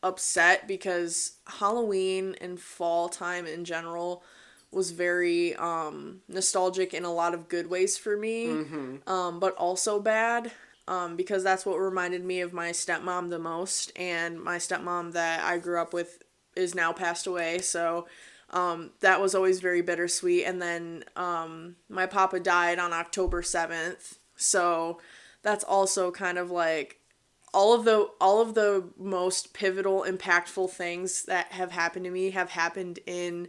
upset because Halloween and fall time in general was very nostalgic in a lot of good ways for me, but also bad, because that's what reminded me of my stepmom the most, and my stepmom that I grew up with is now passed away, so that was always very bittersweet. And then my papa died on October 7th, so that's also kind of like all of the most pivotal, impactful things that have happened to me have happened in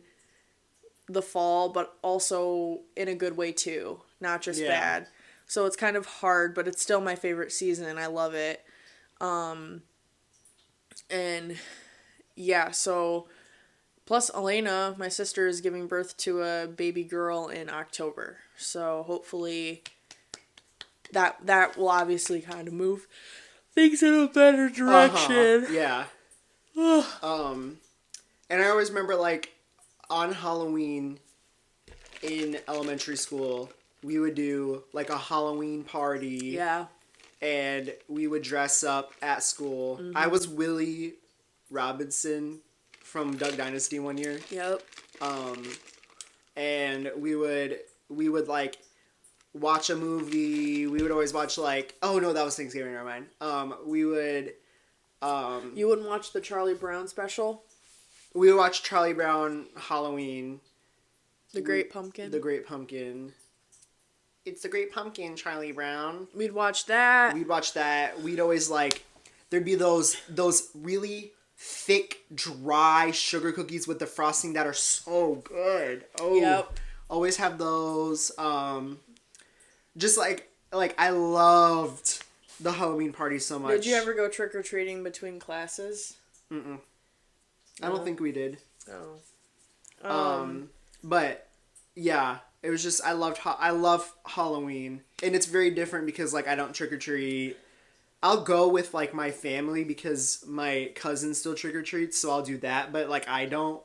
the fall, but also in a good way too, not just bad. So it's kind of hard, but it's still my favorite season and I love it. And yeah, so plus Elena, my sister, is giving birth to a baby girl in October. So hopefully that will obviously kind of move things in a better direction. Yeah. And I always remember, like, on Halloween in elementary school, we would do, like, a Halloween party. Yeah. And we would dress up at school. I was Willie Robinson from Duck Dynasty one year. Yep. And we would like watch a movie. We would always watch like, oh no, that was Thanksgiving, never mind. We would You wouldn't watch the Charlie Brown special? we would watch Charlie Brown Halloween. The Great Pumpkin? The Great Pumpkin. It's the Great Pumpkin, Charlie Brown. We'd watch that. We'd watch that. We'd always like, there'd be those really thick, dry sugar cookies with the frosting that are so good. Oh, Yep. Always have those. Just like I loved the Halloween party so much. Did you ever go trick-or-treating between classes? I don't think we did. Oh. But yeah, it was just I love Halloween, and it's very different because like I don't trick or treat. I'll go with like my family because my cousin still trick or treats, so I'll do that. But like I don't,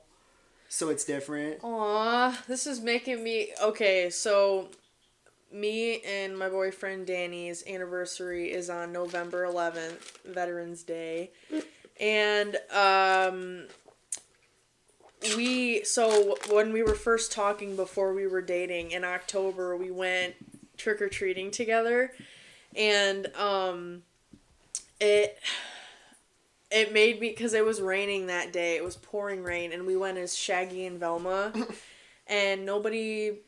so it's different. Aw, this is making me okay. So, me and my boyfriend Danny's anniversary is on November 11th, Veterans Day, and when we were first talking before we were dating in October, we went trick-or-treating together, and it made me, because it was raining that day, it was pouring rain, and we went as Shaggy and Velma, and nobody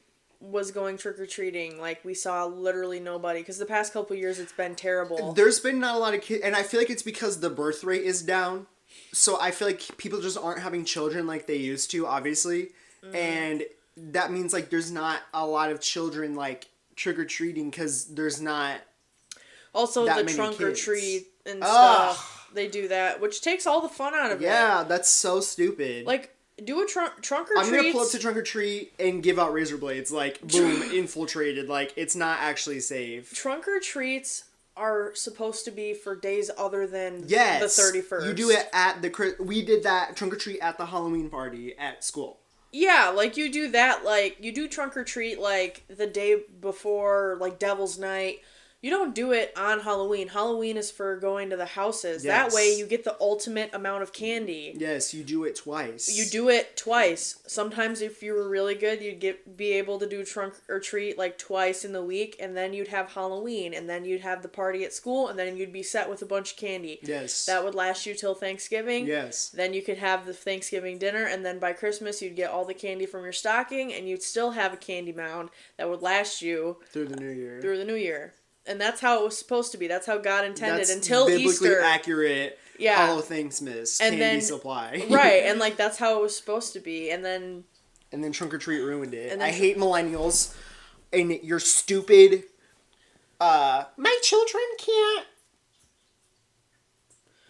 was going trick-or-treating. Like, we saw literally nobody. Because the past couple years, it's been terrible. There's been not a lot of kids, and I feel like it's because the birth rate is down. So I feel like people just aren't having children like they used to, obviously. And that means, like, there's not a lot of children, like, trick-or-treating because there's not Also, that the many trunk or kids. treat and Ugh. stuff. They do that, which takes all the fun out of it. Yeah, that's so stupid. Like, do a trunk or I'm treat. gonna pull up to trunk or treat and give out razor blades. Like, boom, infiltrated. Like, it's not actually safe. Trunk or treats are supposed to be for days other than the Yes, 31st. you do it at the. We did that trunk or treat at the Halloween party at school. Yeah, like you do that, like you do trunk or treat like the day before, like Devil's Night. You don't do it on Halloween. Halloween is for going to the houses. Yes. That way you get the ultimate amount of candy. Yes, you do it twice. You do it twice. Sometimes if you were really good, you'd be able to do trunk or treat like twice in the week, and then you'd have Halloween, and then you'd have the party at school, and then you'd be set with a bunch of candy. Yes. That would last you till Thanksgiving. Yes. Then you could have the Thanksgiving dinner, and then by Christmas you'd get all the candy from your stocking, and you'd still have a candy mound that would last you Through the new year. through the new year. And that's how it was supposed to be. That's how God intended That's until biblically Easter. accurate. Yeah. Hallothanksmas And candy then- supply. Right, and like that's how it was supposed to be. And then And then trunk or treat ruined it. And then I hate millennials and your stupid. My children can't.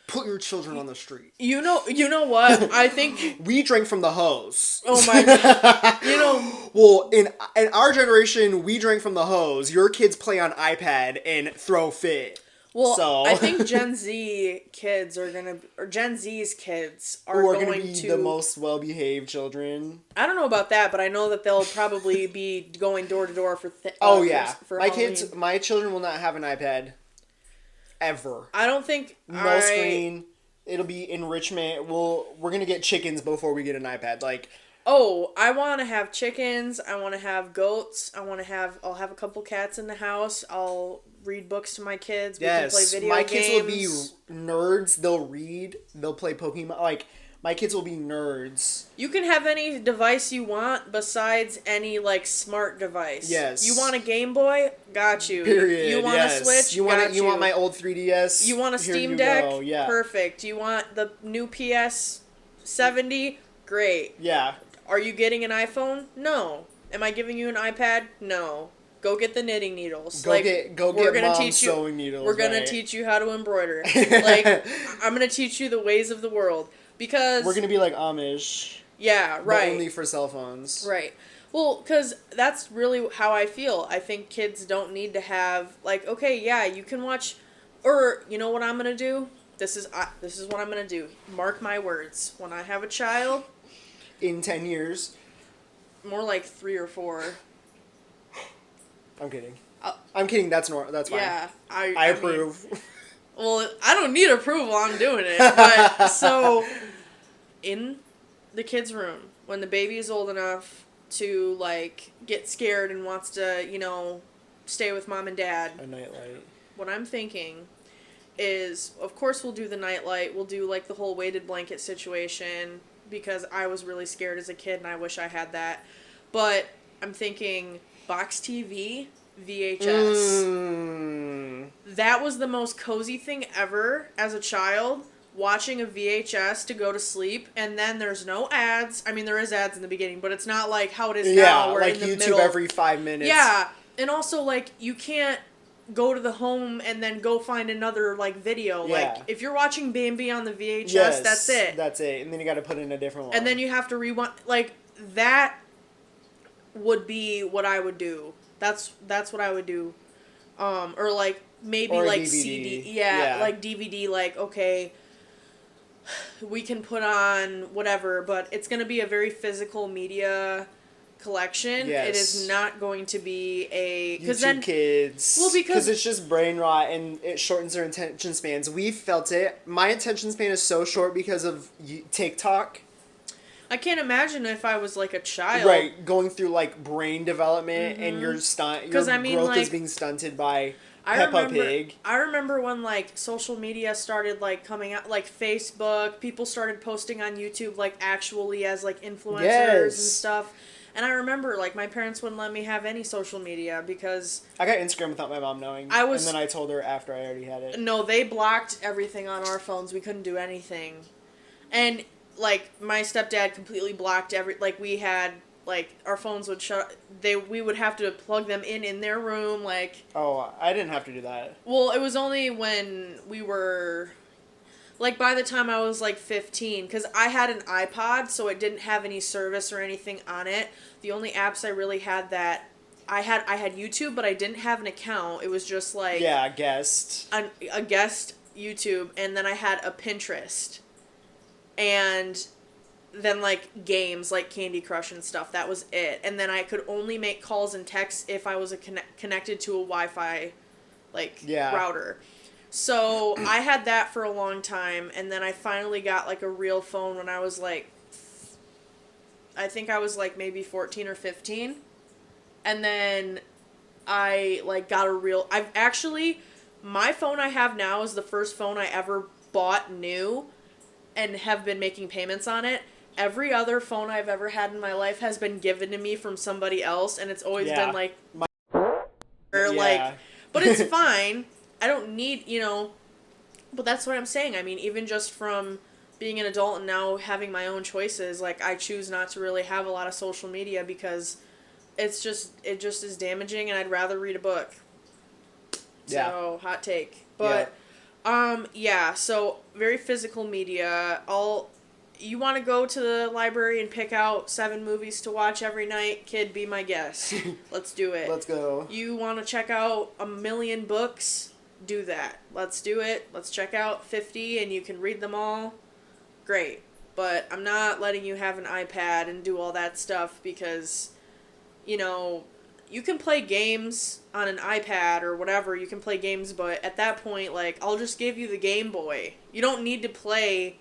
Put your children on the street. you know what? I think We drank from the hose. oh my god. You know, Well, in our generation, we drank from the hose. Your kids play on iPad and throw fit. well, So- I think Gen Z's kids are going Who are going be to the most well-behaved children. I don't know about that, but I know that they'll probably be going door to door for Oh yeah, for my Halloween. kids, my children will not have an iPad. Ever. I don't think No screen. It'll be enrichment. We're gonna get chickens before we get an iPad. Like, Oh, I want to have chickens. I want to have goats. I'll have a couple cats in the house. I'll read books to my kids. We can play yes, video my games. kids will be nerds. They'll read. They'll play Pokemon. Like, my kids will be nerds. You can have any device you want besides any like smart device. Yes. You want a Game Boy? Got you. Period. You want yes. a Switch? You want Got you want my old 3DS? You want a Here Steam you Deck? go. Yeah. Perfect. You want the new PS 70? Great. Yeah. Are you getting an iPhone? No. Am I giving you an iPad? No. Go get the knitting needles. Go get mom's sewing needles. We're gonna right? teach you how to embroider. Like, I'm gonna teach you the ways of the world because We're gonna be like Amish. yeah, But right, only for cell phones. right. Well, because that's really how I feel. I think kids don't need to have like, okay, yeah, you can watch, or you know what I'm gonna do. This is what I'm gonna do. Mark my words. When I have a child, In 10 years. more like 3 or 4. I'm kidding. I'll- I'm kidding. That's fine. Yeah, I mean, approve. well, I don't need approval. I'm doing it. But so, in the kids' room, when the baby is old enough to like get scared and wants to, stay with mom and dad, A nightlight. what I'm thinking is, of course, we'll do the nightlight. We'll do like the whole weighted blanket situation because I was really scared as a kid and I wish I had that. But I'm thinking box TV, VHS. That was the most cozy thing ever as a child, watching a VHS to go to sleep, and then there's no ads. I mean, there is ads in the beginning, but it's not like how it is now, where like in the YouTube middle. every 5 minutes. Yeah, and also, like, you can't go to the home and then go find another, like, video. Yeah. Like, if you're watching Bambi on the VHS, Yes, that's it. That's it. And then you got to put in a different one. And then you have to rewind. Like, that would be what I would do. That's what I would do. Or like maybe Or a like DVD. CD. Yeah. Like DVD. Like, okay, we can put on whatever, but it's gonna be a very physical media collection. Yes. It is not going to be a YouTube Kids. Well, because it's just brain rot and it shortens their attention spans. We felt it. My attention span is so short because of TikTok. I can't imagine if I was like a child. Right, going through like brain development and your growth like, is being stunted by I Peppa Pig. I remember when like social media started like coming out, like Facebook, people started posting on YouTube like actually as like influencers and Yes. stuff. And I remember, like, my parents wouldn't let me have any social media because... I got Instagram without my mom knowing. And then I told her after I already had it. No, they blocked everything on our phones. We couldn't do anything. And, like, my stepdad completely blocked like, we had, like, our phones would shut... We would have to plug them in their room, like... Oh, I didn't have to do that. Well, it was only when we were... Like, by the time I was, like, 15, because I had an iPod, so it didn't have any service or anything on it. The only apps I really had that... I had YouTube, but I didn't have an account. It was just, like... Yeah, guest. A guest YouTube, and then I had a Pinterest. And then, like, games, like Candy Crush and stuff. That was it. And then I could only make calls and texts if I was connected to a Wi-Fi, like, router. So I had that for a long time, and then I finally got, like, a real phone when I was, like, I think I was, like, maybe 14 or 15. And then I, like, got a real... My phone I have now is the first phone I ever bought new and have been making payments on it. Every other phone I've ever had in my life has been given to me from somebody else, and it's always been, like... like... But it's fine. I don't need, but that's what I'm saying. I mean, even just from being an adult and now having my own choices, like, I choose not to really have a lot of social media because it just is damaging, and I'd rather read a book. Yeah. So, hot take. But, so very physical media. You want to go to the library and pick out 7 movies to watch every night? Kid, be my guest. Let's do it. Let's go. You want to check out 1 million books? Do that. Let's do it. Let's check out 50 and you can read them all. Great. But I'm not letting you have an iPad and do all that stuff because, you can play games on an iPad or whatever. You can play games, but at that point, like, I'll just give you the Game Boy. You don't need to play,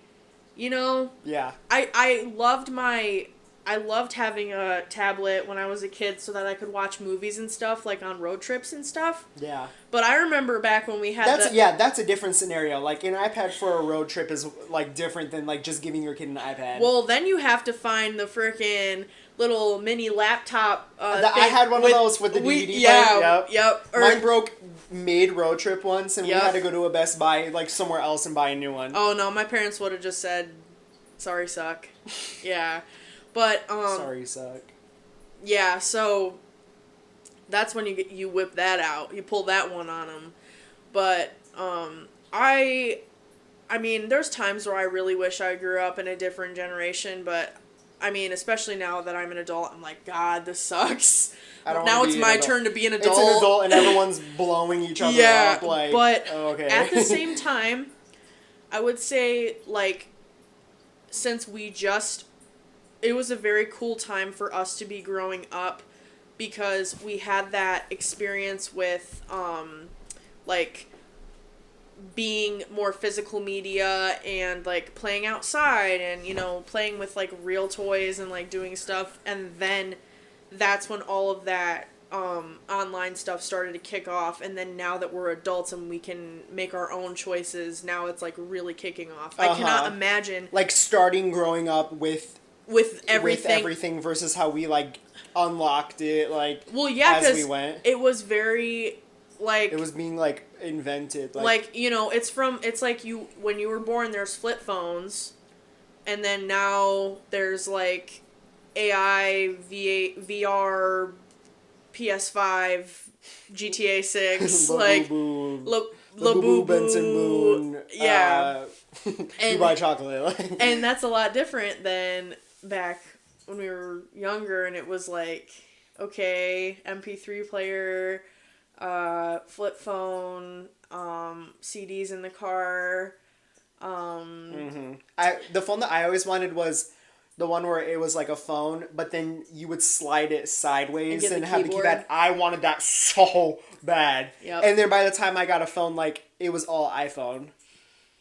Yeah. I loved having a tablet when I was a kid so that I could watch movies and stuff, like on road trips and stuff. Yeah. But I remember back when we had that's a different scenario. Like, an iPad for a road trip is, like, different than, like, just giving your kid an iPad. Well, then you have to find the frickin' little mini laptop I had one of those with the DVD player. Yep. Mine broke mid-road trip once, and we had to go to a Best Buy, like, somewhere else and buy a new one. Oh, no, my parents would have just said, sorry, suck. Yeah. But, Sorry, suck. Yeah, so that's when you whip that out. You pull that one on them. But, I mean, there's times where I really wish I grew up in a different generation, but, I mean, especially now that I'm an adult, I'm like, God, this sucks. Now it's my turn to be an adult. It's an adult and everyone's blowing each other up, like, but okay. At the same time, I would say, like, since it was a very cool time for us to be growing up because we had that experience with, like, being more physical media and, like, playing outside and, playing with, like, real toys and, like, doing stuff. And then that's when all of that online stuff started to kick off. And then now that we're adults and we can make our own choices, now it's, like, really kicking off. I cannot imagine... Like, starting growing up with everything versus how we, like, unlocked it, like, as we went. It was very, like... It was being, like, invented. Like, it's like when you were born, there's flip phones, and then now there's, like, AI, VR, PS5, GTA 6, like... Labubu, Benson Moon. Yeah. You buy chocolate. And that's a lot different than back when we were younger, and it was like, okay, MP3 player, flip phone, CDs in the car. The phone that I always wanted was the one where it was like a phone, but then you would slide it sideways and have the keypad. I wanted that so bad. Yep. And then by the time I got a phone, like, it was all iPhone.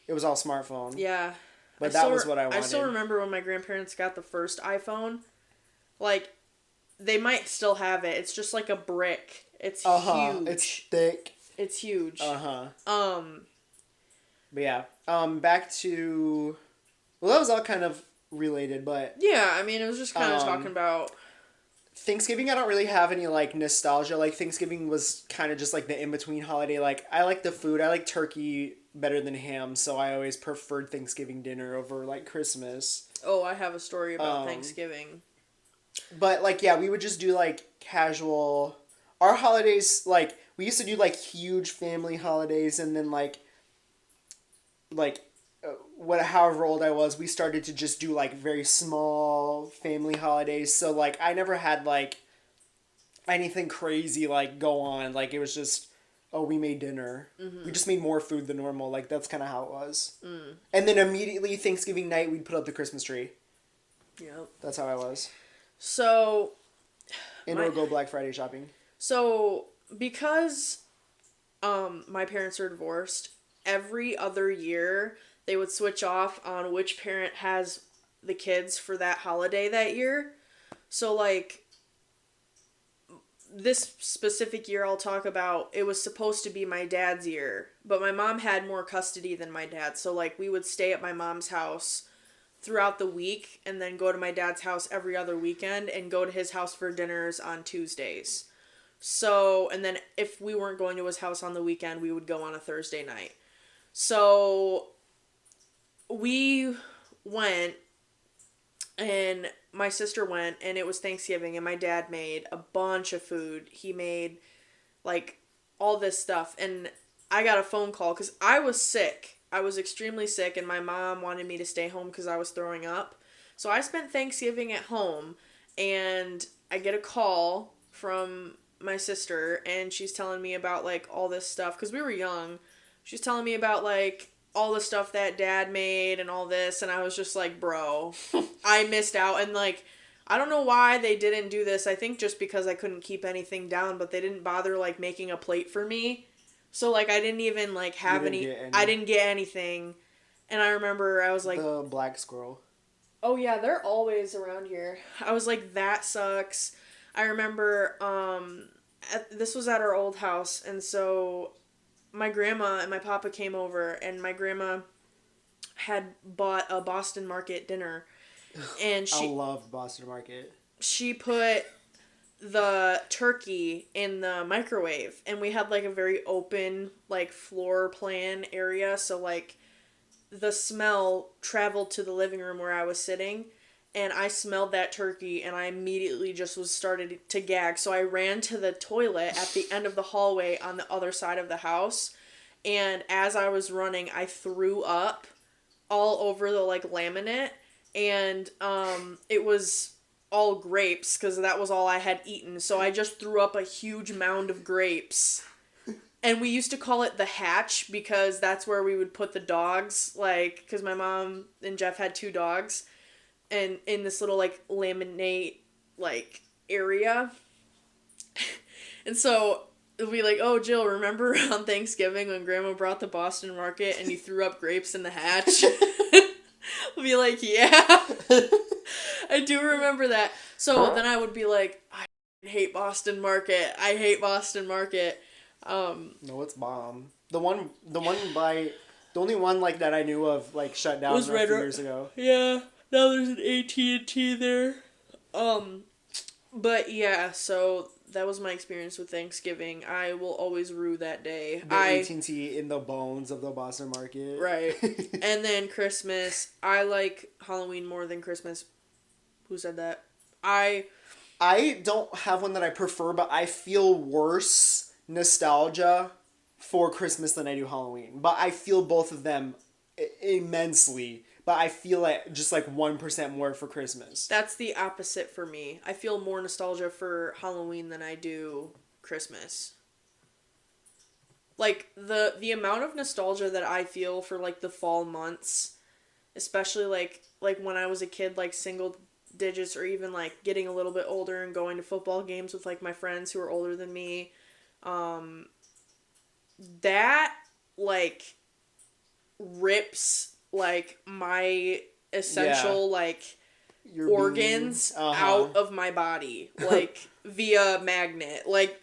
It was all smartphone. Yeah. But that was what I wanted. I still remember when my grandparents got the first iPhone. Like, they might still have it. It's just like a brick. It's huge. It's thick. It's huge. But yeah. Back to... Well, that was all kind of related, but... Yeah, I mean, it was just kind of talking about... Thanksgiving, I don't really have any, like, nostalgia. Like, Thanksgiving was kind of just, like, the in-between holiday. Like, I like the food. I like turkey better than ham, so I always preferred Thanksgiving dinner over, like, Christmas. Oh, I have a story about Thanksgiving. But, like, yeah, we would just do, like, casual... Our holidays, like, we used to do, like, huge family holidays, and then, however old I was, we started to just do, like, very small family holidays. So, like, I never had, like, anything crazy, like, go on. Like, it was just, oh, we made dinner. Mm-hmm. We just made more food than normal. Like, that's kind of how it was. Mm. And then immediately, Thanksgiving night, we'd put up the Christmas tree. Yep. That's how I was. So... Or go Black Friday shopping. So, because my parents are divorced, every other year they would switch off on which parent has the kids for that holiday that year. So, like, this specific year I'll talk about, it was supposed to be my dad's year, but my mom had more custody than my dad. So, like, we would stay at my mom's house throughout the week and then go to my dad's house every other weekend and go to his house for dinners on Tuesdays. So, and then if we weren't going to his house on the weekend, we would go on a Thursday night. So, we went, and my sister went, and it was Thanksgiving, and my dad made a bunch of food. He made, like, all this stuff, and I got a phone call, because I was sick. I was extremely sick, and my mom wanted me to stay home because I was throwing up. So I spent Thanksgiving at home, and I get a call from my sister, and she's telling me about, like, all this stuff, because we were young. She's telling me about, like, all the stuff that dad made and all this, and I was just like, bro, I missed out. And, like, I don't know why they didn't do this. I think just because I couldn't keep anything down, but they didn't bother, like, making a plate for me. So, like, I didn't even, like, have any. I didn't get anything. And I remember I was like... The black squirrel. Oh, yeah, they're always around here. I was like, that sucks. I remember, this was at our old house, and so my grandma and my papa came over, and my grandma had bought a Boston Market dinner, and I loved Boston Market. She put the turkey in the microwave, and we had, like, a very open, like, floor plan area, so, like, the smell traveled to the living room where I was sitting, and I smelled that turkey, and I immediately just started to gag. So I ran to the toilet at the end of the hallway on the other side of the house, and as I was running, I threw up all over the, like, laminate, and it was all grapes, because that was all I had eaten, so I just threw up a huge mound of grapes. And we used to call it the hatch, because that's where we would put the dogs, like, because my mom and Jeff had 2 dogs, and in this little, like, laminate, like, area. And so we'd be like, oh, Jill, remember on Thanksgiving when Grandma brought the Boston Market and you threw up grapes in the hatch? We'll be like, yeah. I do remember that. So then I would be like, I hate Boston Market. I hate Boston Market. No, it's bomb. The only one, like, that I knew of, like, shut down a few years ago. Yeah, now there's an AT&T there. But yeah, so that was my experience with Thanksgiving. I will always rue that day. The AT&T in the bones of the Boston Market. Right. And then Christmas. I like Halloween more than Christmas. Who said that? I don't have one that I prefer, but I feel worse nostalgia for Christmas than I do Halloween. But I feel both of them immensely. But I feel like just like 1% more for Christmas. That's the opposite for me. I feel more nostalgia for Halloween than I do Christmas. Like, the amount of nostalgia that I feel for, like, the fall months, especially, like when I was a kid, like, single digits, or even, like, getting a little bit older and going to football games with, like, my friends who are older than me, that, like, rips, like, my essential, like, your organs out of my body, like, via magnet. Like,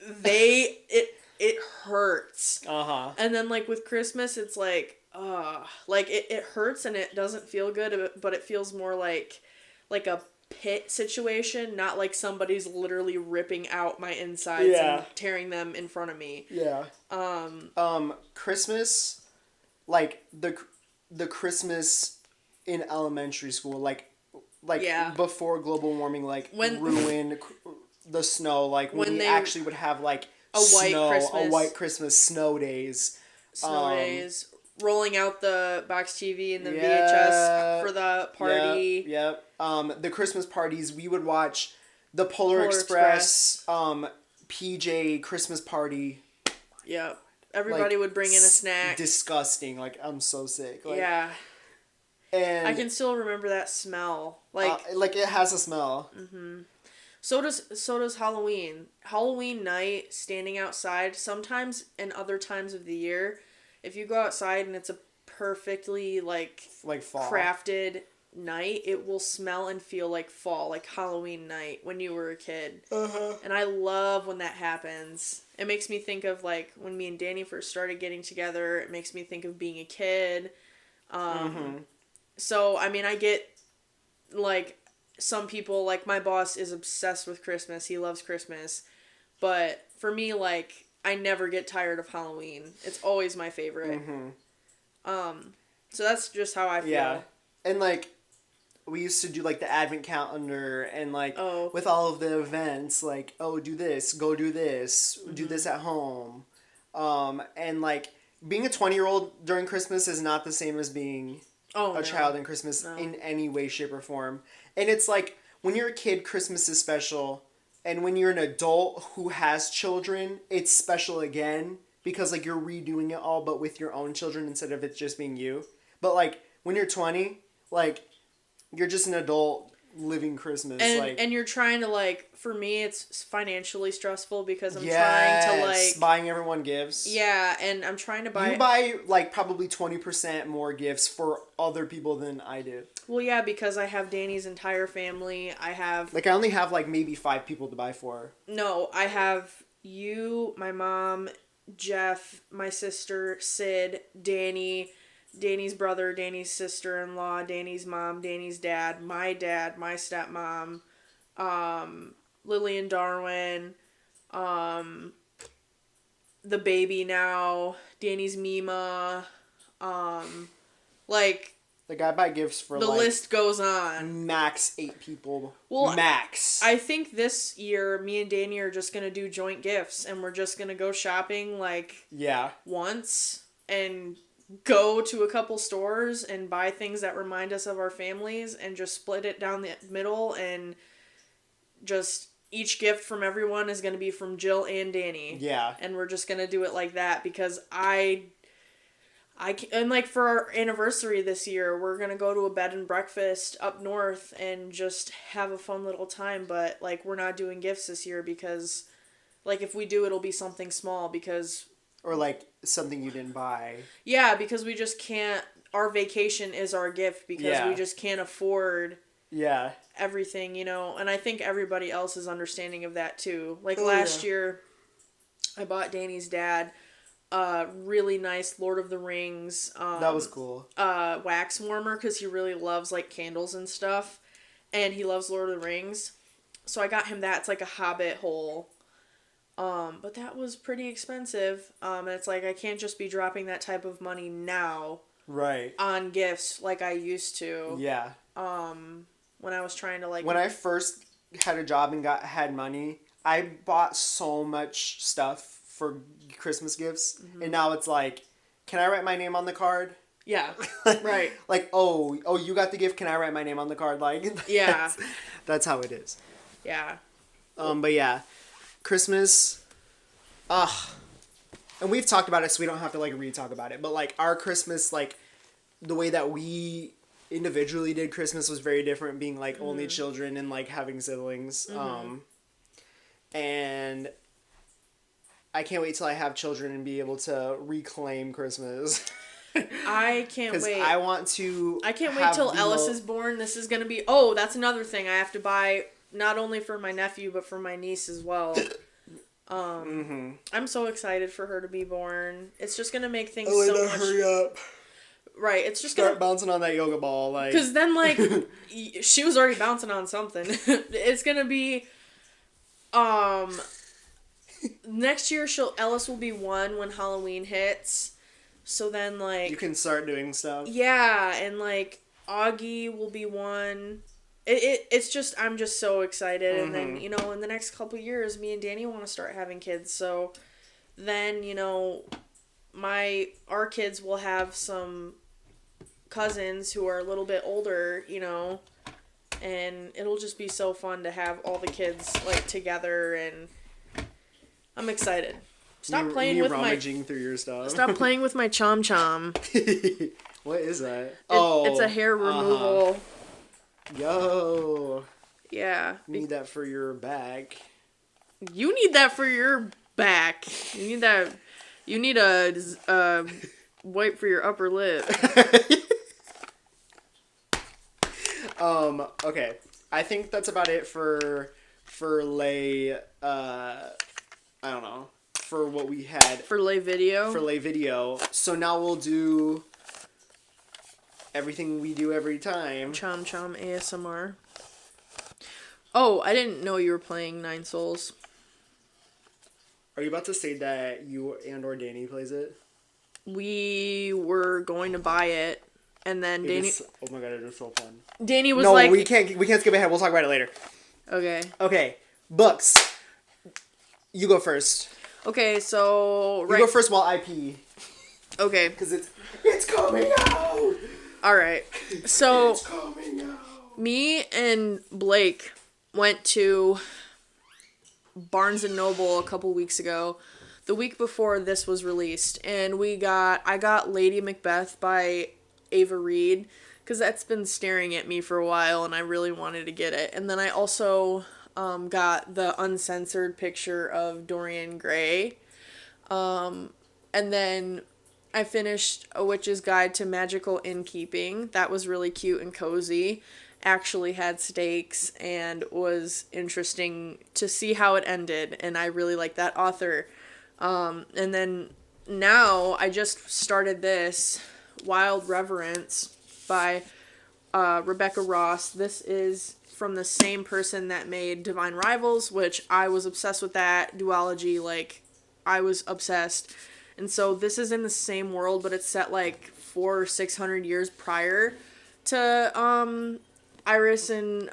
it hurts. And then, like, with Christmas, it's like, like, it hurts and it doesn't feel good, but it feels more like a pit situation, not like somebody's literally ripping out my insides and tearing them in front of me. Yeah. Christmas, like the Christmas in elementary school, like before global warming, like ruined the snow, like when we actually would have like a white Christmas snow days. Rolling out the box TV and the VHS for the party. Yep. The Christmas parties, we would watch the Polar Express. PJ Christmas party. Yep. Everybody would bring in a snack. Disgusting. Like, I'm so sick. Like, yeah. And I can still remember that smell. Like it has a smell. Mm-hmm. So does Halloween. Halloween night, standing outside, sometimes and other times of the year, if you go outside and it's a perfectly like fall. crafted night, it will smell and feel like fall, like Halloween night when you were a kid. And I love when that happens. It makes me think of like when me and Danny first started getting together. It makes me think of being a kid. So I mean, I get like some people, like my boss is obsessed with Christmas. He loves Christmas. But for me, like, I never get tired of Halloween. It's always my favorite. So that's just how I feel. Yeah. And like we used to do like the advent calendar and like with all of the events, like, oh, do this, go do this, do this at home. And like being a 20-year-old during Christmas is not the same as being a child in Christmas in any way, shape, or form. And it's like when you're a kid, Christmas is special. And when you're an adult who has children, it's special again because like you're redoing it all but with your own children instead of it just being you. But like when you're 20, like you're just an adult living Christmas. And you're trying to like, for me it's financially stressful because I'm trying to like buying everyone gifts. Yeah, and I'm trying to buy. You buy like probably 20% more gifts for other people than I do. Well, yeah, because I have Danny's entire family. I have like I only have like maybe 5 people to buy for. No, I have you, my mom, Jeff, my sister, Sid, Danny, Danny's brother, Danny's sister-in-law, Danny's mom, Danny's dad, my stepmom, Lily and Darwin, the baby now, Danny's Mima, like... Like, I buy gifts for, the list goes on. Max 8 people. Well, max. I think this year, me and Danny are just going to do joint gifts, and we're just going to go shopping, like... Yeah. Once, and... go to a couple stores and buy things that remind us of our families and just split it down the middle, and just each gift from everyone is going to be from Jill and Danny. Yeah. And we're just going to do it like that because and like for our anniversary this year, we're going to go to a bed and breakfast up north and just have a fun little time. But like, we're not doing gifts this year because like if we do, it'll be something small because... Or like something you didn't buy. Yeah, because we just can't. Our vacation is our gift because we just can't afford. Yeah. Everything, you know, and I think everybody else is understanding of that too. Like last year, I bought Danny's dad a really nice Lord of the Rings. That was cool. Wax warmer because he really loves like candles and stuff, and he loves Lord of the Rings. So I got him that. It's like a Hobbit hole. But that was pretty expensive. And it's like, I can't just be dropping that type of money now. Right. On gifts like I used to. Yeah. When I was trying to like... When I first had a job and had money, I bought so much stuff for Christmas gifts. Mm-hmm. And now it's like, can I write my name on the card? Yeah. Right. Like, oh, you got the gift, can I write my name on the card? Like, yeah. That's how it is. Yeah. But yeah. Christmas, and we've talked about it, so we don't have to like re-talk about it. But like our Christmas, like the way that we individually did Christmas was very different, being like only children and like having siblings. And I can't wait till I have children and be able to reclaim Christmas. I can't wait. Because I want to. I can't wait till Ellis is born. This is gonna be. Oh, that's another thing I have to buy. Not only for my nephew, but for my niece as well. I'm so excited for her to be born. It's just going to make things so much... hurry up. Right, it's just Start gonna... bouncing on that yoga ball, like... Because then, like, she was already bouncing on something. It's gonna be, next year Ellis will be 1 when Halloween hits. So then, like... You can start doing stuff. Yeah, and, like, Augie will be 1. It's just, I'm just so excited. And then, you know, in the next couple years, me and Danny want to start having kids. So then, you know, our kids will have some cousins who are a little bit older, you know, and it'll just be so fun to have all the kids, like, together, and I'm excited. Stop playing with rummaging through your stuff. Stop playing with my chom chom. What is that? It's a hair removal. Yo. Yeah. Need that for your back. You need that for your back. You need that. You need a wipe for your upper lip. Okay. I think that's about it for lay, I don't know, for what we had. For lay video? For lay video. So now we'll do everything we do every time. Chom Chom ASMR. Oh, I didn't know you were playing Nine Souls. Are you about to say that you and or Danny plays it? We were going to buy it, and then Danny... Oh my god, it is so fun. Danny was like... No, we can't skip ahead. We'll talk about it later. Okay. Okay. Books. You go first. Okay, so... You go first while I pee. Okay. Because it's coming out! Alright. So... It's coming out! Me and Blake went to Barnes & Noble a couple weeks ago, the week before this was released, and I got Lady Macbeth by Ava Reed, because that's been staring at me for a while, and I really wanted to get it. And then I also got the uncensored picture of Dorian Gray, and then I finished A Witch's Guide to Magical Innkeeping. That was really cute and cozy. Actually had stakes and was interesting to see how it ended, and I really like that author. And then now I just started this Wild Reverence by Rebecca Ross. This is from the same person that made Divine Rivals, which I was obsessed with that duology. Like, I was obsessed. And so this is in the same world, but it's set like 400 or 600 years prior to Iris and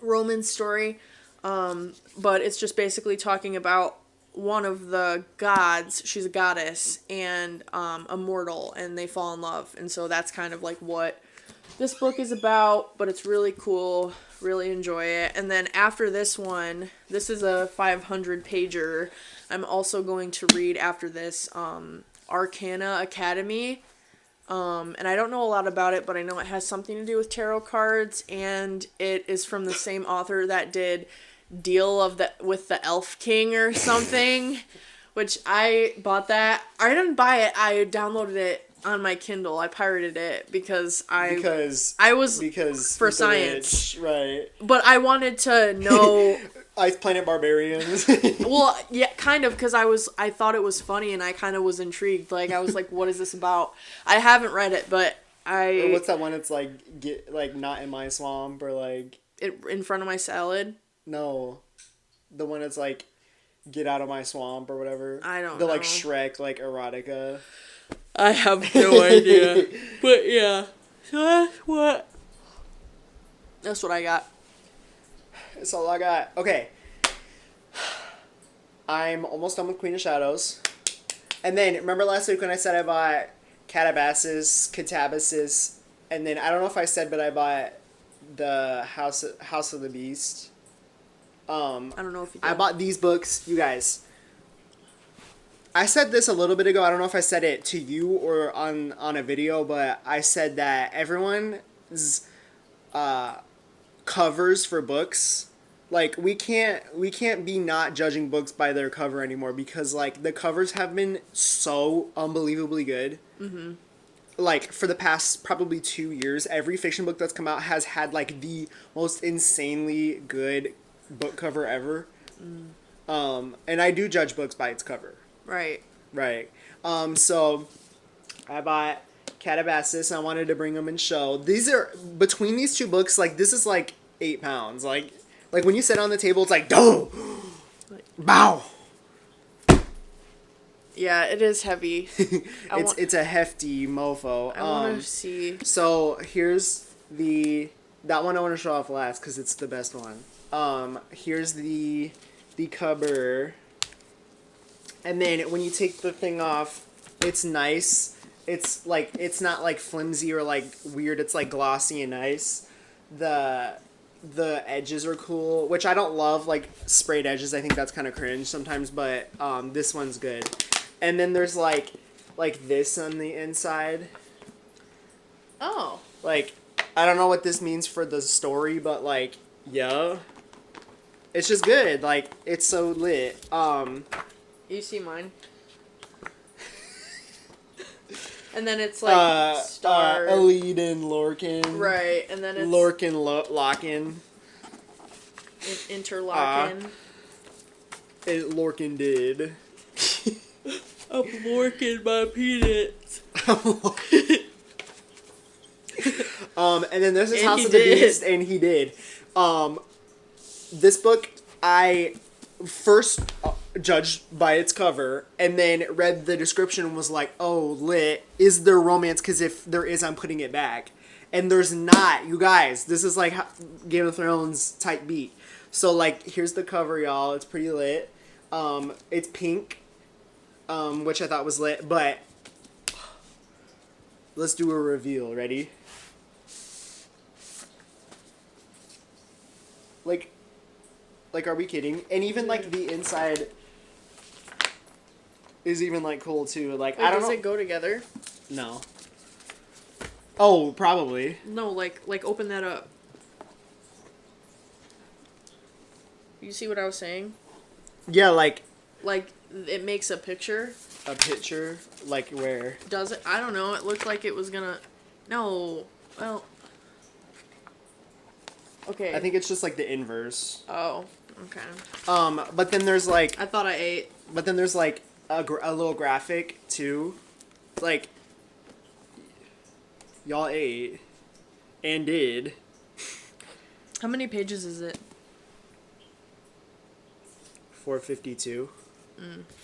Roman's story. But it's just basically talking about one of the gods. She's a goddess and a mortal, and they fall in love. And so that's kind of like what this book is about, but it's really cool. Really enjoy it. And then after this one, this is a 500 pager. I'm also going to read after this Arcana Academy. And I don't know a lot about it, but I know it has something to do with tarot cards, and it is from the same author that did Deal with the Elf King or something, which I bought that. I didn't buy it. I downloaded it on my Kindle. I pirated it because for science, right? But I wanted to know. Ice Planet Barbarians. Well, yeah, kind of, because I thought it was funny, and I kind of was intrigued. Like, I was like, what is this about? I haven't read it, but Or what's that one? It's like, not in my swamp, or like... in front of my salad? No. The one that's like, get out of my swamp, or whatever. I don't know. The like Shrek, like erotica. I have no idea. But yeah. So that's what I got. That's all I got. Okay. I'm almost done with Queen of Shadows. And then, remember last week when I said I bought Catabasis, and then, I don't know if I said, but I bought the House of the Beast. I don't know if you did. I bought these books, you guys. I said this a little bit ago. I don't know if I said it to you or on a video, but I said that everyone's covers for books, like, we can't be not judging books by their cover anymore, because like the covers have been so unbelievably good. Mm-hmm. Like, for the past probably 2 years, every fiction book that's come out has had like the most insanely good book cover ever. And I do judge books by its cover. Right. So I bought Calabasas. I wanted to bring them and show. These are, between these two books, like, this is like 8 pounds. Like when you sit on the table, it's like, do bow. Yeah, it is heavy. It's a hefty mofo. I want to see. So here's that one I want to show off last because it's the best one. Here's the cover, and then when you take the thing off, it's nice. It's like, it's not like flimsy or like weird. It's like glossy and nice. The edges are cool, which I don't love, like sprayed edges. I think that's kind of cringe sometimes, but this one's good. And then there's like this on the inside. Oh. Like, I don't know what this means for the story, but like, yeah. It's just good. Like, it's so lit. You see mine? And then it's like star. Elide and Lorcan. Right, and then it's Lorcan Lockin. Interlocking. Lorcan did. I'm Lorcan my peanuts. And then there's this And House he of the did. Beast, and he did. This book, I first judged by its cover, and then read the description and was like, oh, lit. Is there romance? Because if there is, I'm putting it back. And there's not, you guys. This is like Game of Thrones type beat. So, like, here's the cover, y'all. It's pretty lit. It's pink, which I thought was lit, but let's do a reveal. Ready? Like, are we kidding? And even, like, the inside is even, like, cool, too. Like, Wait, I don't does know. it go together? No. Oh, probably. No, like open that up. You see what I was saying? Yeah, like, Like, it makes a picture. a picture. Like, where? Does it? I don't know. It looked like it was gonna... No. Well... Okay. I think it's just, like, the inverse. Oh, okay. But then there's, like... I thought I ate. But then there's, like, a little graphic, too. Like, y'all ate. And did. How many pages is it? 452.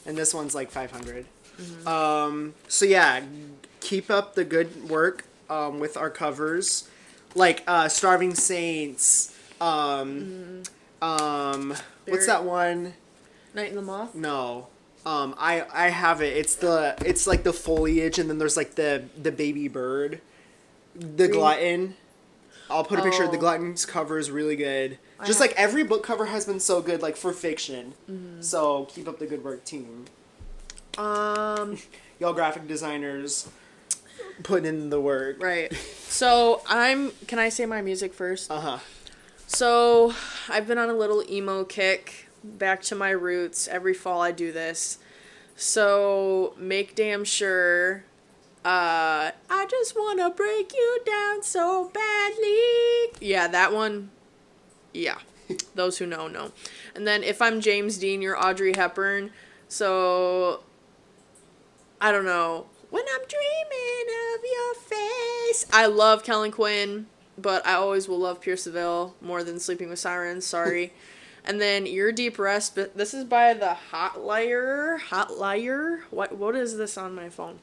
And this one's like 500. So yeah, keep up the good work with our covers, like Starving Saints. What's that one? Night in the Moth? No. I have it. It's like the foliage, and then there's like the baby bird, the glutton. I'll put a picture of the Oh. Glutton's cover is really good. Just like every book cover has been so good, like for fiction. So keep up the good work, team. Y'all graphic designers putting in the work. Right. So can I say my music first? Uh-huh. So I've been on a little emo kick, back to my roots. Every fall I do this. So make damn sure, I just want to break you down so badly. Yeah, that one. Yeah. Those who know. And then if I'm James Dean, you're Audrey Hepburn. So, I don't know. When I'm dreaming of your face. I love Kellen Quinn, but I always will love Pierce Seville more than Sleeping with Sirens. Sorry. And then Your Deep Rest. But this is by the Hot Liar. What is this on my phone?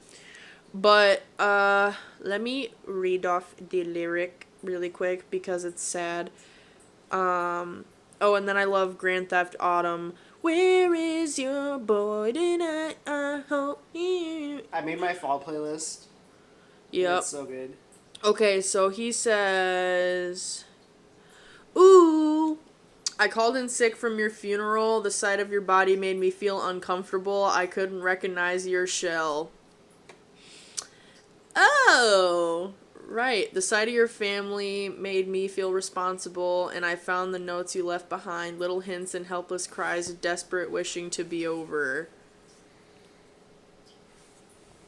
But let me read off the lyric really quick because it's sad. Oh, and then I love Grand Theft Autumn. Where is your boy tonight? I hope you... I made my fall playlist. Yep. It's so good. Okay, so he says... Ooh, I called in sick from your funeral. The sight of your body made me feel uncomfortable. I couldn't recognize your shell. Oh, right. The sight of your family made me feel responsible, and I found the notes you left behind, little hints and helpless cries of desperate wishing to be over.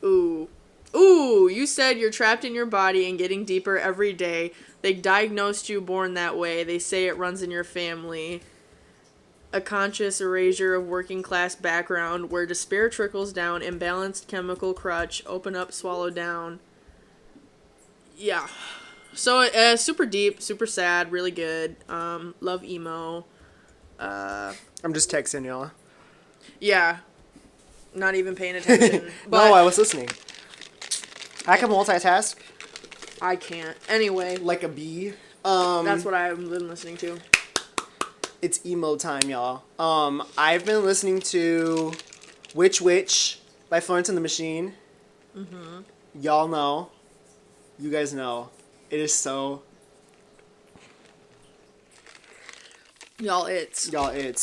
Ooh. Ooh, you said you're trapped in your body and getting deeper every day. They diagnosed you born that way. They say it runs in your family. A conscious erasure of working class background where despair trickles down, imbalanced chemical crutch, open up, swallow down. Yeah. So super deep, super sad, really good. Love emo. I'm just texting y'all. Yeah. Not even paying attention. But No, I was listening. I can multitask I can't. Anyway, like a bee. that's what I've been listening to. It's emo time, y'all. I've been listening to Witch by Florence and the Machine. Mm-hmm. Y'all know. You guys know. It is so... Y'all, it's.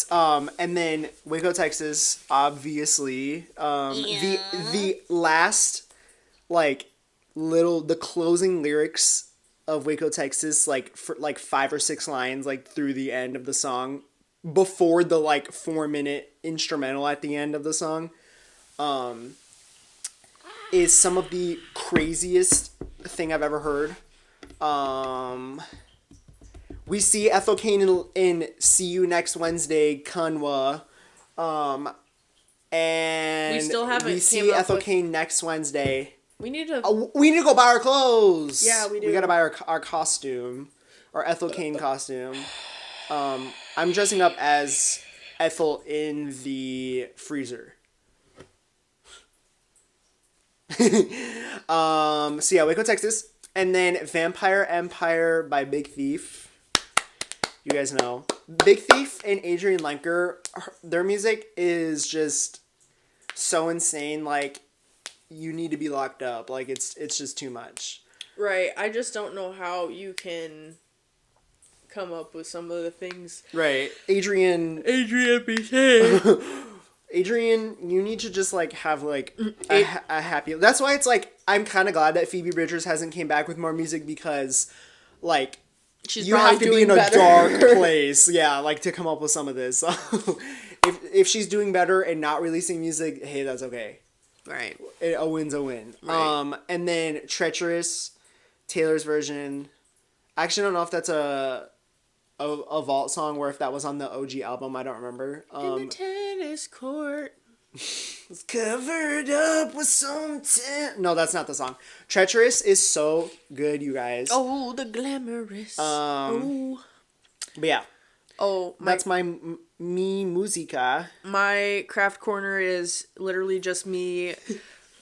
And then Waco, Texas, obviously. The last, like, the closing lyrics of Waco, Texas, like, for, like, 5 or 6 lines, like, through the end of the song, before the, like, 4-minute instrumental at the end of the song, is some of the craziest thing I've ever heard. We see Ethel Kane in See You Next Wednesday, Kunwa. And We still haven't we see came up Ethel with- Kane next Wednesday. We need to. We need to go buy our clothes. Yeah, we do. We gotta buy our costume, our Ethel Kane costume. I'm dressing up as Ethel in the freezer. So yeah, Waco, Texas, and then Vampire Empire by Big Thief. You guys know Big Thief and Adrian Lenker. Their music is just so insane. Like, you need to be locked up. Like, it's just too much. Right. I just don't know how you can come up with some of the things. Right, Adrian, be saying. Adrian, you need to just like have like a happy. That's why it's like I'm kind of glad that Phoebe Bridgers hasn't came back with more music, because like She's you probably have to be doing in a better. dark place, yeah, like to come up with some of this. So if she's doing better and not releasing music, hey, that's okay. Right. A win's a win. Right. And then Treacherous, Taylor's version. I actually don't know if that's a vault song or if that was on the OG album. I don't remember. In the tennis court. It's covered up with some No, that's not the song. Treacherous is so good, you guys. Oh, the glamorous. Oh. But yeah, Oh, that's my me musica. my craft corner is literally just me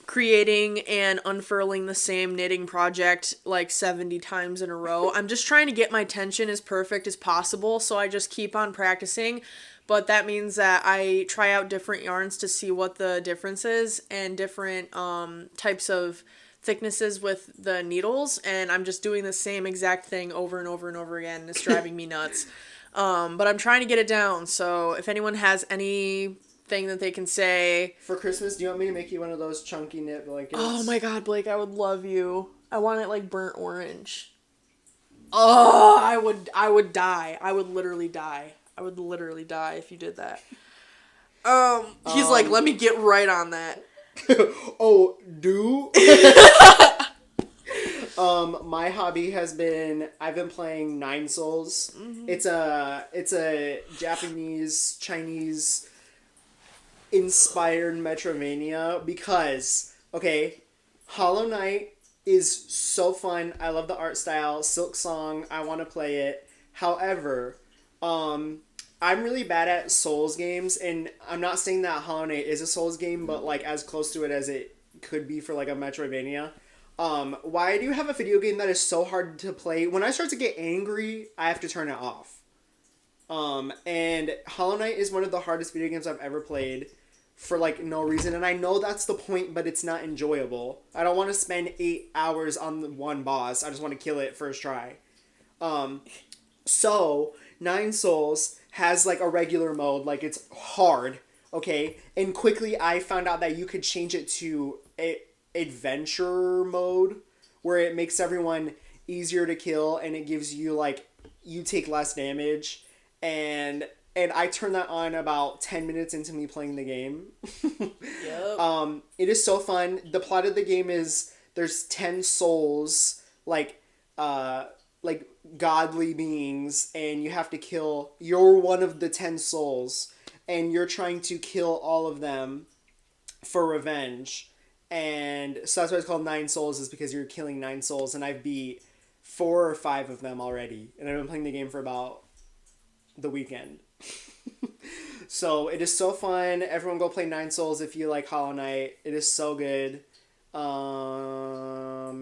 creating and unfurling the same knitting project like 70 times in a row. I'm just trying to get my tension as perfect as possible, so I just keep on practicing. But that means that I try out different yarns to see what the difference is, and different types of thicknesses with the needles, and I'm just doing the same exact thing over and over and over again, and it's driving me nuts. But I'm trying to get it down, so if anyone has anything that they can say... For Christmas, do you want me to make you one of those chunky knit blankets? Oh my god, Blake, I would love you. I want it like burnt orange. Oh, I would die. I would literally die. I would literally die if you did that. He's like, let me get right on that. Oh, do? My hobby has been, I've been playing Nine Souls. Mm-hmm. It's a Japanese, Chinese inspired Metrovania, because, okay, Hollow Knight is so fun. I love the art style. Silk Song, I want to play it. However, I'm really bad at Souls games, and I'm not saying that Hollow Knight is a Souls game, but like as close to it as it could be for like a Metroidvania. Why do you have a video game that is so hard to play? When I start to get angry, I have to turn it off. And Hollow Knight is one of the hardest video games I've ever played for like no reason, and I know that's the point, but it's not enjoyable. I don't want to spend 8 hours on the one boss. I just want to kill it first try. So Nine Souls has like a regular mode, like it's hard, okay? And quickly I found out that you could change it to a adventure mode, where it makes everyone easier to kill, and it gives you like, you take less damage, and I turned that on about 10 minutes into me playing the game. Yep. It is so fun. The plot of the game is there's 10 souls, like godly beings, and you have to kill, you're one of the 10 souls, and you're trying to kill all of them for revenge. And so that's why it's called 9 Souls, is because you're killing 9 souls, and I've beat 4 or 5 of them already. And I've been playing the game for about the weekend. So it is so fun. Everyone go play 9 Souls if you like Hollow Knight. It is so good. Well,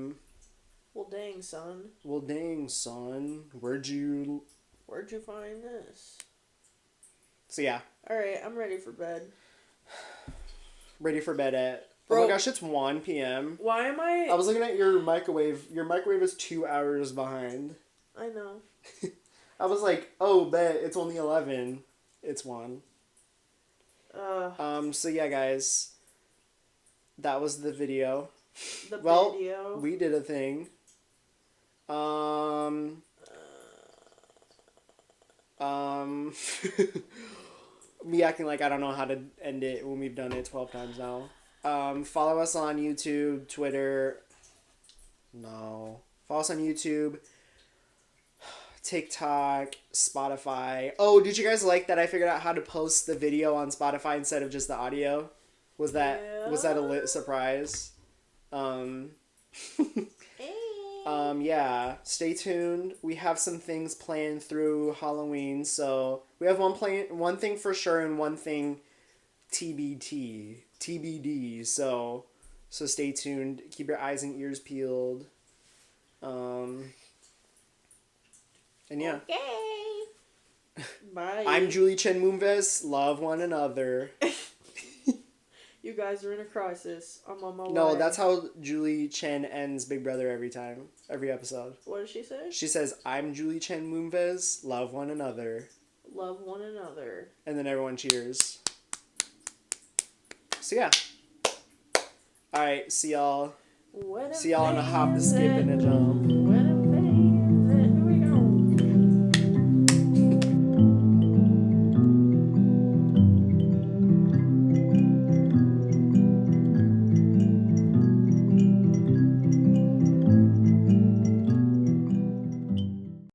dang, son. Well, dang, son. Where'd you find this? So yeah. Alright, I'm ready for bed. Ready for bed at... Bro, oh my gosh, it's 1 p.m. Why am I... I was looking at your microwave. Your microwave is 2 hours behind. I know. I was like, oh, bet it's only 11. It's 1. So yeah, guys. That was the video. Video. We did a thing. Me acting like I don't know how to end it when we've done it 12 times now. Follow us on YouTube, Twitter. No. Follow us on YouTube, TikTok, Spotify. Oh, did you guys like that I figured out how to post the video on Spotify instead of just the audio? Was that a lit surprise? Yeah, stay tuned. We have some things planned through Halloween, so we have one thing for sure and one thing TBD. So stay tuned. Keep your eyes and ears peeled. And yeah. Okay. Bye. I'm Julie Chen Moonves. Love one another. You guys are in a crisis. I'm on my way. No, that's how Julie Chen ends Big Brother every episode. What does she say? She says, I'm Julie Chen Moonves. Love one another. Love one another. And then everyone cheers. So yeah. Alright, see y'all. See y'all on a hop, a skip, and a jump.